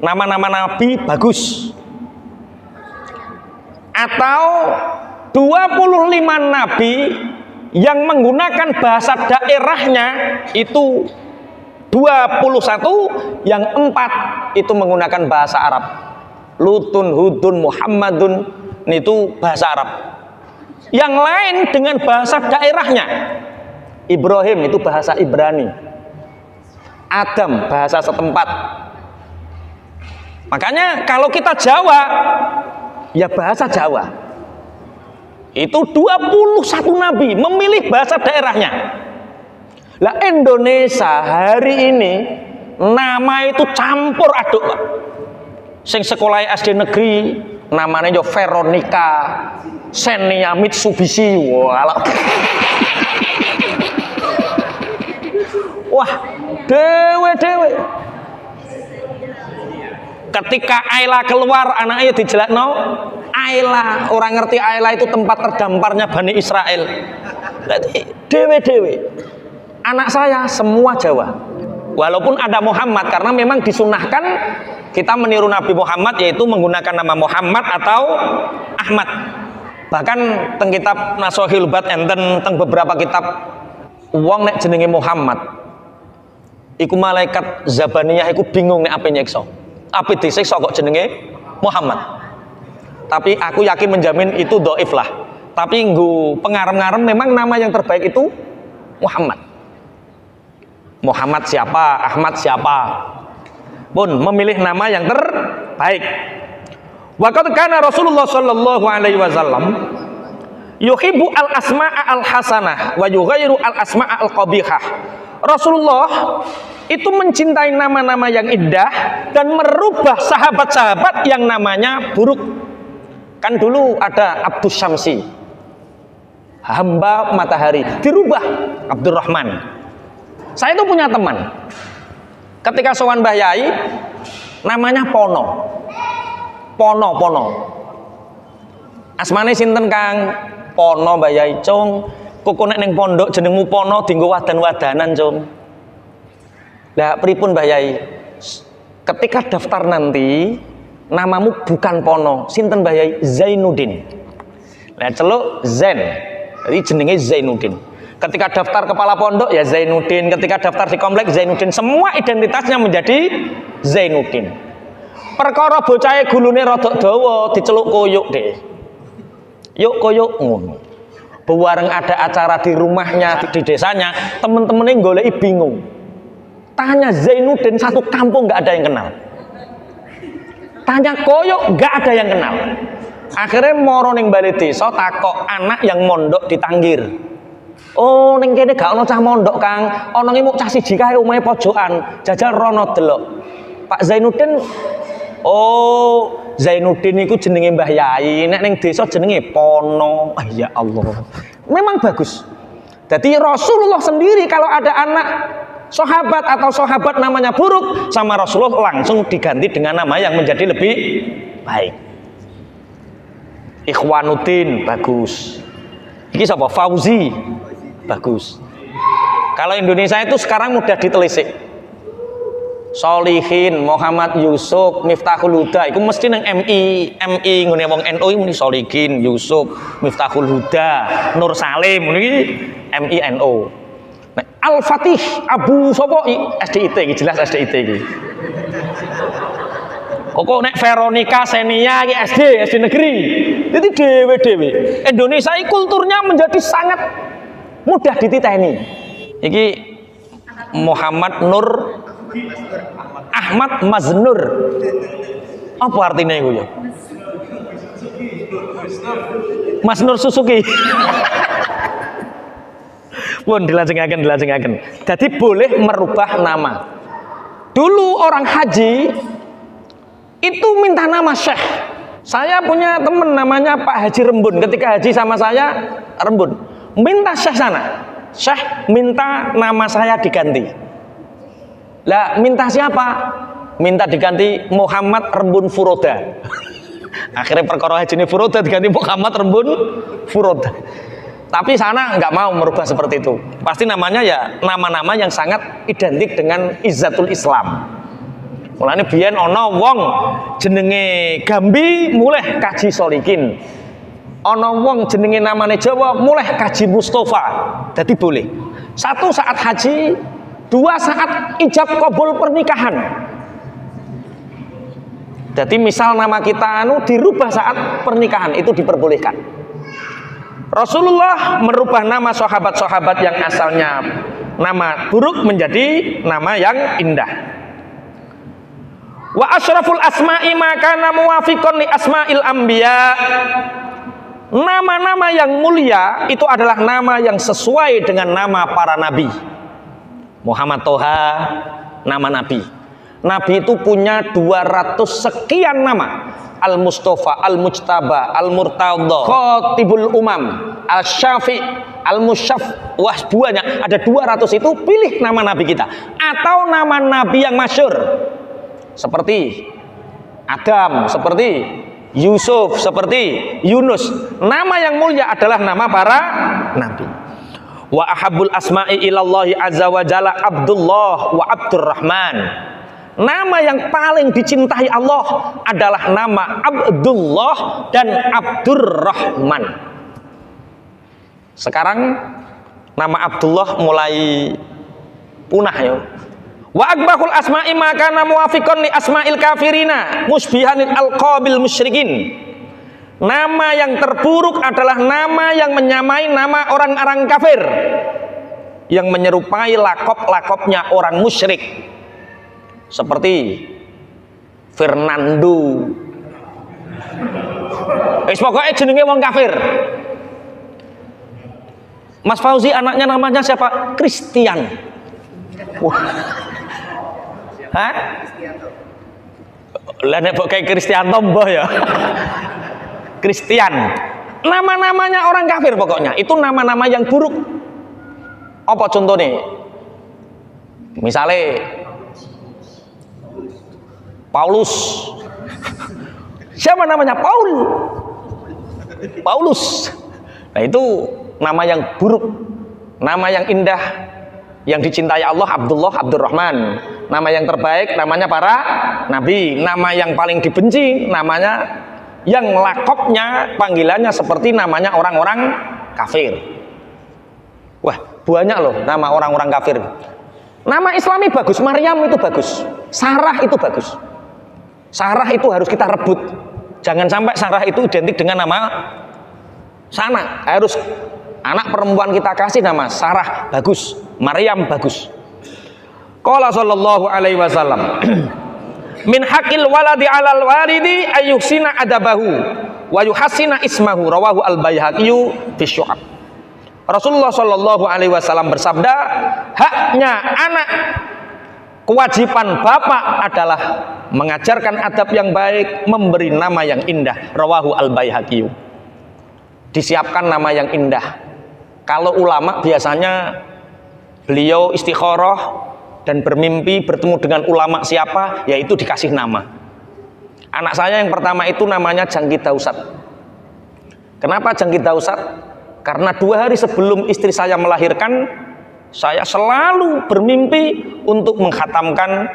Nama-nama nabi bagus. Atau 25 nabi yang menggunakan bahasa daerahnya itu 21, yang 4 itu menggunakan bahasa Arab. Lutun, Hudun, Muhammadun, itu bahasa Arab. Yang lain dengan bahasa daerahnya. Ibrahim itu bahasa Ibrani. Adam bahasa setempat. Makanya kalau kita Jawa, ya bahasa Jawa. Itu 21 nabi memilih bahasa daerahnya. Lah Indonesia hari ini nama itu campur aduk, Pak. Sing sekolah SD negeri namanya yo Veronica, Xenia Mitsubishi. Wah, dewe. Ketika Ayla keluar, anaknya dijelakno Ayla. Orang ngerti Ayla itu tempat terdamparnya Bani Israel. Dewe. Anak saya semua Jawa. Walaupun ada Muhammad, karena memang disunahkan kita meniru Nabi Muhammad, yaitu menggunakan nama Muhammad atau Ahmad. Bahkan teng kitab Nasuhil Bat enten teng beberapa kitab wong nek jenenge Muhammad iku malaikat Zabaniyah iku bingung nek ape nyiksa. Ape disiksa kok jenenge Muhammad. Tapi aku yakin menjamin itu dhaif lah. Tapi nggo pengarem-ngarem memang nama yang terbaik itu Muhammad. Muhammad siapa, Ahmad siapa, pun memilih nama yang terbaik. Wa qad kana Rasulullah sallallahu alaihi wasallam yuhibbu al asma'a al hasanah wa yughayyiru al asma'a al qabihah. Rasulullah itu mencintai nama-nama yang indah dan merubah sahabat-sahabat yang namanya buruk. Kan dulu ada Abdus Syamsi, hamba matahari, dirubah Abdurrahman. Saya itu punya teman, ketika sowan Mbah Yai, namanya Pono. Asmane sinten Kang? Pono Mbah Yai. Cung, kok nek ning pondok jenengmu Pono dienggo wadan-wadanan, Cung. Lah pripun Mbah Yai? Ketika daftar nanti, namamu bukan Pono, sinten Mbah Yai? Zainuddin. Lah celuk Zain. Jadi jenenge Zainuddin. Ketika daftar kepala pondok ya Zainuddin, ketika daftar di komplek Zainuddin, semua identitasnya menjadi Zainuddin. Perkara bocahe gulune rada dawa diceluk koyuk deh. Yuk koyuk ngono. Bewareng ada acara di rumahnya di desanya, temen-temennya goleki bingung. Tanya Zainuddin, satu kampung nggak ada yang kenal. Tanya koyuk nggak ada yang kenal. Akhirnya moro ning bale desa takok anak yang mondok di Tanggir. Oh, ning kene gak ono cah mondok, Kang. Ono ngi mung cah siji kae omahe pojokan. Jajal rono delok. Pak Zainuddin. Oh, Zainuddin iku jenenge Mbah Yai. Nek ning desa jenenge Pono. Ah, ya Allah. Memang bagus. Jadi Rasulullah sendiri kalau ada anak sahabat atau sahabat namanya buruk, sama Rasulullah langsung diganti dengan nama yang menjadi lebih baik. Ikhwanuddin bagus. Iki sapa? Fauzi. Bagus. Kalau Indonesia itu sekarang mudah ditelisik. Solihin, Muhammad Yusuf, Miftahul Huda, itu mesti nang MI ngene wong NU muni Solihin, Yusuf, Miftahul Huda, Nur Salim ngene iki MI NU. Nah, Al-Fatih Abu sapa SDIT iki jelas SDIT iki. Kok nek Veronica Senia iki SD negeri. Jadi dewe-dewe. Indonesia ini kulturnya menjadi sangat mudah dititeni. Iki Muhammad Nur Ahmad Maznur. Apa artinya itu ya? Mas Nur Suzuki. Pun dilajengaken. Jadi boleh merubah nama. Dulu orang haji itu minta nama Syekh. Saya punya teman namanya Pak Haji Rembun. Ketika haji sama saya Rembun, minta Syekh sana. Syekh minta nama saya diganti. Lah minta siapa? Minta diganti Muhammad Rembun Furoda. Akhirnya perkara haji ini Furoda diganti Muhammad Rembun Furoda. Tapi sana nggak mau merubah seperti itu. Pasti namanya ya nama-nama yang sangat identik dengan izzatul Islam. Mulane biyen ana wong jenenge Gambi mulai kaji Solikin. Ana wong jenenge namane Jawa mulai kaji Mustafa. Jadi boleh. Satu saat haji, dua saat ijab kabul pernikahan. Jadi misal nama kita dirubah saat pernikahan itu diperbolehkan. Rasulullah merubah nama sahabat-sahabat yang asalnya nama buruk menjadi nama yang indah. Wa asyraful asma'i ma kana muwafiqan li asma'il anbiya. Nama-nama yang mulia itu adalah nama yang sesuai dengan nama para nabi. Muhammad Toha, nama nabi. Nabi itu punya 200 sekian nama. Al-Mustafa, Al-Mujtaba, Al-Murtadha, Khatibul Umam, Al-Syafi, Al-Musyaf. Wah, banyak. Ada 200 itu, pilih nama nabi kita. Atau nama nabi yang masyhur. Seperti Adam, seperti Yusuf, seperti Yunus. Nama yang mulia adalah nama para nabi. Wa ahabbul asma'i ilallahi azza wa jalla Abdullah wa Abdurrahman. Nama yang paling dicintai Allah adalah nama Abdullah dan Abdurrahman. Sekarang nama Abdullah mulai punah ya. Wa akbahul asma'i makana muwafiqan li asma'il kafirina musbihanil alqabil musyrikin. Nama yang terburuk adalah nama yang menyamai nama orang-orang kafir, yang menyerupai lakop-lakopnya orang musyrik, seperti Fernando. Pokoknya jenenge wong kafir. Mas Fauzi anaknya namanya siapa? Christian. Hah? Lah nek kayak Kristianto mbah ya. Christian. Nama-namanya orang kafir pokoknya. Itu nama-nama yang buruk. Apa contohnya? Misalnya Paulus. Siapa namanya? Paulus. Nah itu nama yang buruk. Nama yang indah, yang dicintai Allah Abdullah, Abdurrahman. Nama yang terbaik namanya para nabi. Nama yang paling dibenci namanya, yang lakopnya, panggilannya seperti namanya orang-orang kafir. Wah, banyak loh nama orang-orang kafir. Nama Islami bagus, Maryam itu bagus, Sarah itu bagus. Sarah itu harus kita rebut. Jangan sampai Sarah itu identik dengan nama sana. Harus anak perempuan kita kasih nama Sarah, bagus. Maryam bagus. Qala sallallahu alaihi wasallam min haqqil waladi 'alal walidi ayyuhsina adabahu wa yuhassina ismahu, rawahu al-Baihaqi fi Syu'ab. Rasulullah sallallahu alaihi wasallam bersabda, haknya anak, kewajiban bapak adalah mengajarkan adab yang baik, memberi nama yang indah, rawahu al-Baihaqi. Disiapkan nama yang indah. Kalau ulama biasanya beliau istikharah dan bermimpi bertemu dengan ulama siapa, yaitu dikasih nama. Anak saya yang pertama itu namanya Jangki Dausat. Kenapa Jangki Dausat? Karena 2 hari sebelum istri saya melahirkan, saya selalu bermimpi untuk mengkhatamkan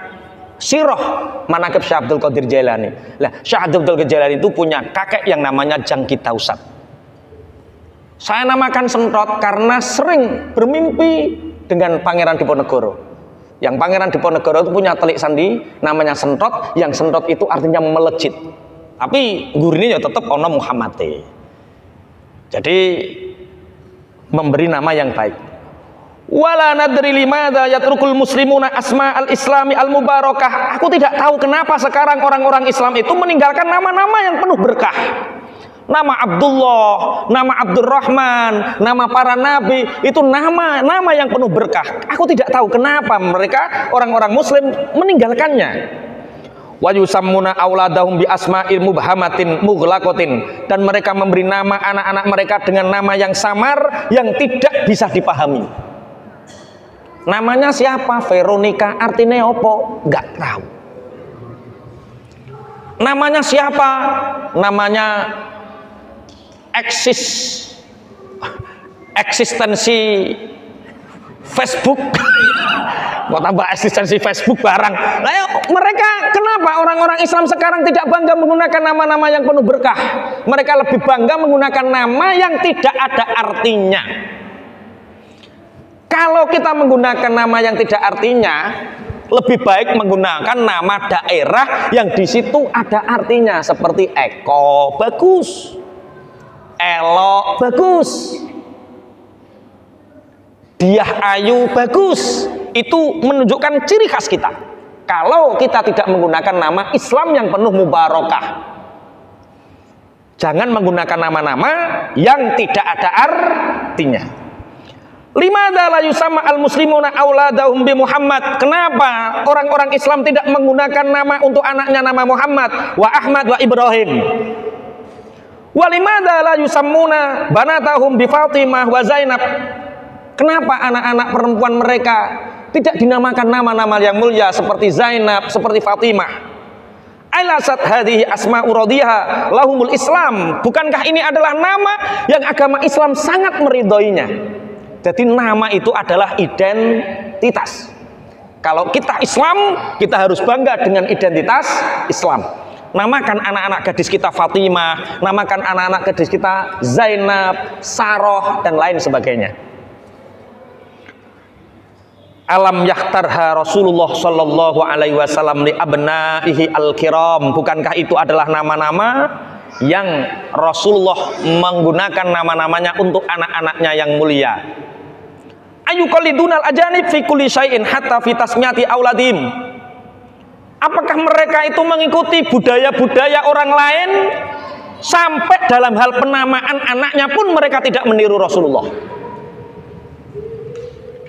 sirah manaqib Syekh Abdul Qadir Jailani. Lah, Syekh Abdul Qadir Jailani itu punya kakek yang namanya Jangki Dausat. Saya namakan Sentot karena sering bermimpi dengan Pangeran Diponegoro. Yang Pangeran Diponegoro itu punya telik sandi namanya Sentot, yang Sentot itu artinya melejit. Tapi gurine ya tetap ono Muhammad. Jadi memberi nama yang baik. Wala nadri limadza yatrukul muslimuna asma al-islami al-mubarakah. Aku tidak tahu kenapa sekarang orang-orang Islam itu meninggalkan nama-nama yang penuh berkah. Nama Abdullah, nama Abdurrahman, nama para nabi, itu nama-nama yang penuh berkah. Aku tidak tahu kenapa mereka, orang-orang muslim, meninggalkannya. Wa yusammuna auladahum bi asma'il mubhamatin mughlaqatin, dan mereka memberi nama anak-anak mereka dengan nama yang samar, yang tidak bisa dipahami. Namanya siapa? Veronica, artinya apa? Enggak tahu. Namanya siapa? Namanya eksistensi Facebook. Mau tambah eksistensi Facebook barang. Nah, mereka kenapa orang-orang Islam sekarang tidak bangga menggunakan nama-nama yang penuh berkah? Mereka lebih bangga menggunakan nama yang tidak ada artinya. Kalau kita menggunakan nama yang tidak artinya, lebih baik menggunakan nama daerah yang di situ ada artinya, seperti Eko bagus, Elok bagus, Diah Ayu bagus. Itu menunjukkan ciri khas kita. Kalau kita tidak menggunakan nama Islam yang penuh mubarakah, jangan menggunakan nama-nama yang tidak ada artinya. Limadza la yusamma al-muslimuna auladahum bi Muhammad? Kenapa orang-orang Islam tidak menggunakan nama untuk anaknya nama Muhammad wa Ahmad wa Ibrahim? Walimada la yusammuna banatahum bi Fatimah wa Zainab? Kenapa anak-anak perempuan mereka tidak dinamakan nama-nama yang mulia seperti Zainab, seperti Fatimah? Alasat hadhihi asma'u radhiha lahumul Islam? Bukankah ini adalah nama yang agama Islam sangat meridhoinya? Jadi nama itu adalah identitas. Kalau kita Islam, kita harus bangga dengan identitas Islam. Namakan anak-anak gadis kita Fatimah, namakan anak-anak gadis kita Zainab, Saroh, dan lain sebagainya. Alam yakhtarha Rasulullah sallallahu alaihi wasallam li abnaihi al-kiram. Bukankah itu adalah nama-nama yang Rasulullah menggunakan nama-namanya untuk anak-anaknya yang mulia. Ayuqallidunal ajanib fi kulli syai'in hatta fi tasmiyati auladim. Apakah mereka itu mengikuti budaya-budaya orang lain sampai dalam hal penamaan anaknya pun mereka tidak meniru Rasulullah?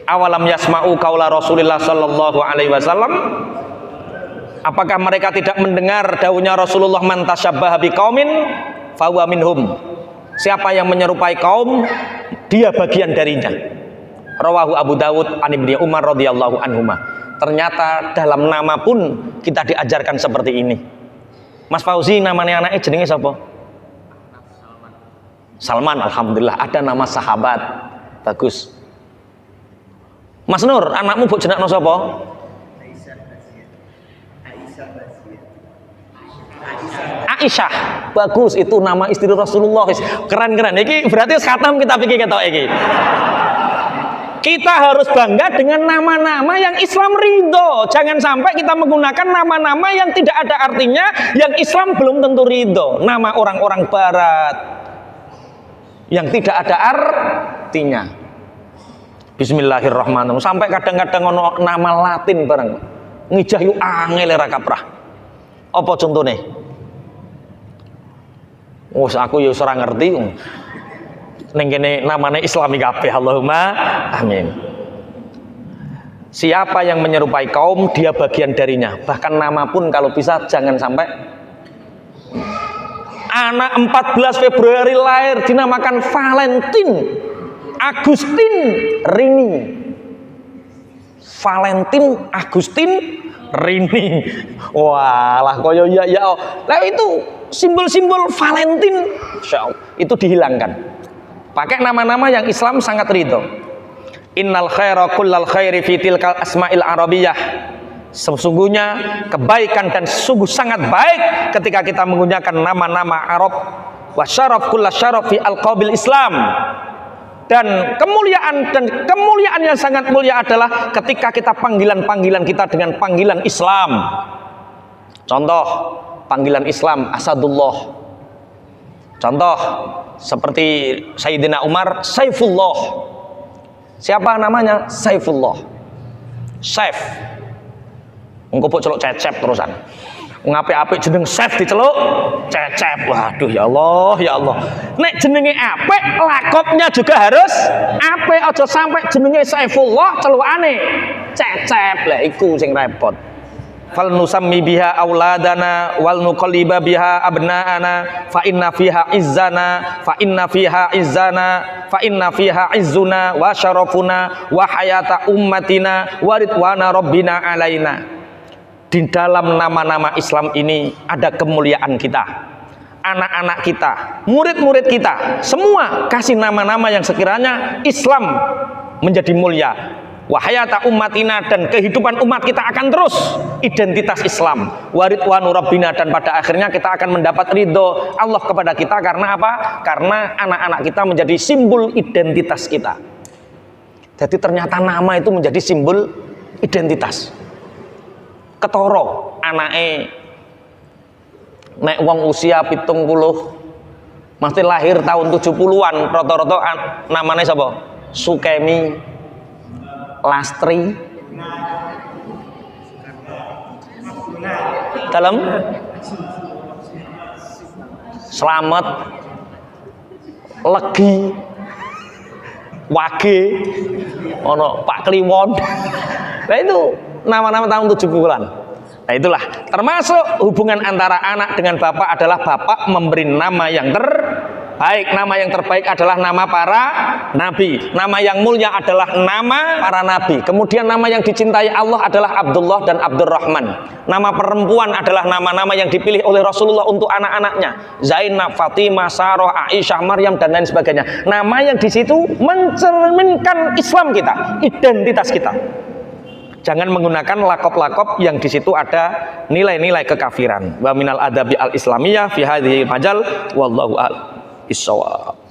Awalam yasma'u qaula Rasulillah sallallahu alaihi wasallam. Apakah mereka tidak mendengar dawuhnya Rasulullah, man tasyabbaha biqaumin fahuwa minhum. Siapa yang menyerupai kaum, dia bagian darinya. Rawahu Abu Dawud an Ibnu Umar radhiyallahu anhuma. Ternyata dalam nama pun kita diajarkan seperti ini. Mas Fauzi, namanya anaknya jenenge siapa? Salman. Alhamdulillah, ada nama sahabat. Bagus. Mas Nur, anakmu buk jenakno sapa? Aisyah. Bagus, itu nama istri Rasulullah. Keren-keren. Iki berarti khatam kita pikir ketok iki. Kita harus bangga dengan nama-nama yang Islam ridho. Jangan sampai kita menggunakan nama-nama yang tidak ada artinya, yang Islam belum tentu ridho. Nama orang-orang barat yang tidak ada artinya. Bismillahirrahmanirrahim. Sampai kadang-kadang ono nama Latin bareng. Ngijah yu angel ra kaprah. Apa contone? Wes aku ya ora ngerti. Ning kene namane Islami kabeh. Allahumma amin. Siapa yang menyerupai kaum, dia bagian darinya. Bahkan nama pun kalau bisa jangan sampai. Anak 14 Februari lahir dinamakan Valentine. Agustin Rini. Valentine Agustin Rini. Walah koyo ya. Lah itu simbol-simbol Valentine, insyaallah itu dihilangkan. Pakai nama-nama yang Islam sangat ridho. Innal khaira kullal khairi fi tilkal asma'il arabiyyah. Sesungguhnya kebaikan dan sungguh sangat baik ketika kita menggunakan nama-nama Arab. Wa syaraf kullal syaraf fi alqabil Islam. Dan kemuliaan yang sangat mulia adalah ketika kita panggilan kita dengan panggilan Islam. Contoh panggilan Islam Asadullah. Contoh seperti Sayyidina Umar Saifullah. Siapa namanya? Saifullah. Saif. Engko pok celuk cecep terusan. Ngapik-apik jeneng Saif diceluk cecep. Waduh ya Allah, ya Allah. Nek jenenge apik, lakopnya juga harus apik. Aja sampai jenenge Saifullah celukane cecep. Lah iku sing repot. Fal nusammi biha auladana wal nuqalliba biha abnaana fa inna fiha izzana fa inna fiha izzana fa inna fiha izzuna wa syarafuna wa hayata ummatina wa ridwana rabbina alaina. Di dalam nama-nama Islam ini ada kemuliaan kita, anak-anak kita, murid-murid kita, semua kasih nama-nama yang sekiranya Islam menjadi mulia. Wahayata ummatina, dan kehidupan umat kita akan terus identitas Islam. Waridwanu rabbina, dan pada akhirnya kita akan mendapat ridho Allah kepada kita. Karena apa? Karena anak-anak kita menjadi simbol identitas kita. Jadi ternyata nama itu menjadi simbol identitas. Ketoro anake nek wong usia 70 mesti lahir tahun 70-an, rata-rata namanya sapa? Sukemi, Lastri, dalam Slamet, Legi, Wage, ono Pak Kliwon. Nah itu nama-nama tahun 70-an. Nah itulah termasuk hubungan antara anak dengan bapak adalah bapak memberi nama yang Baik, nama yang terbaik adalah nama para nabi. Nama yang mulia adalah nama para nabi. Kemudian nama yang dicintai Allah adalah Abdullah dan Abdurrahman. Nama perempuan adalah nama-nama yang dipilih oleh Rasulullah untuk anak-anaknya. Zainab, Fatimah, Sarah, Aisyah, Maryam dan lain sebagainya. Nama yang di situ mencerminkan Islam kita, identitas kita. Jangan menggunakan lakop-lakop yang di situ ada nilai-nilai kekafiran. Wa minal adabi al-islamiyah fi hadhil majal wallahu a'lam. Ishawab.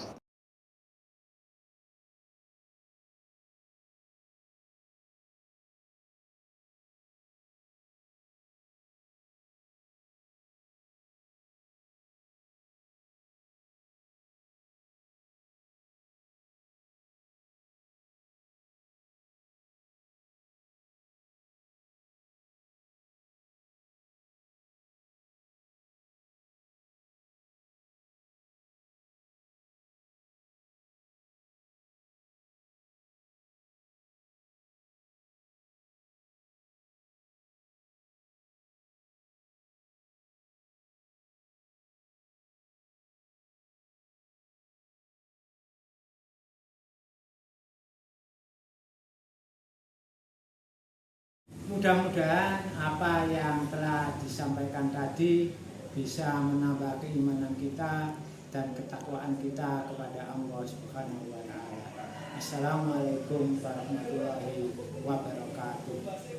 Mudah-mudahan apa yang telah disampaikan tadi bisa menambah keimanan kita dan ketakwaan kita kepada Allah Subhanahu wa taala. Assalamualaikum warahmatullahi wabarakatuh.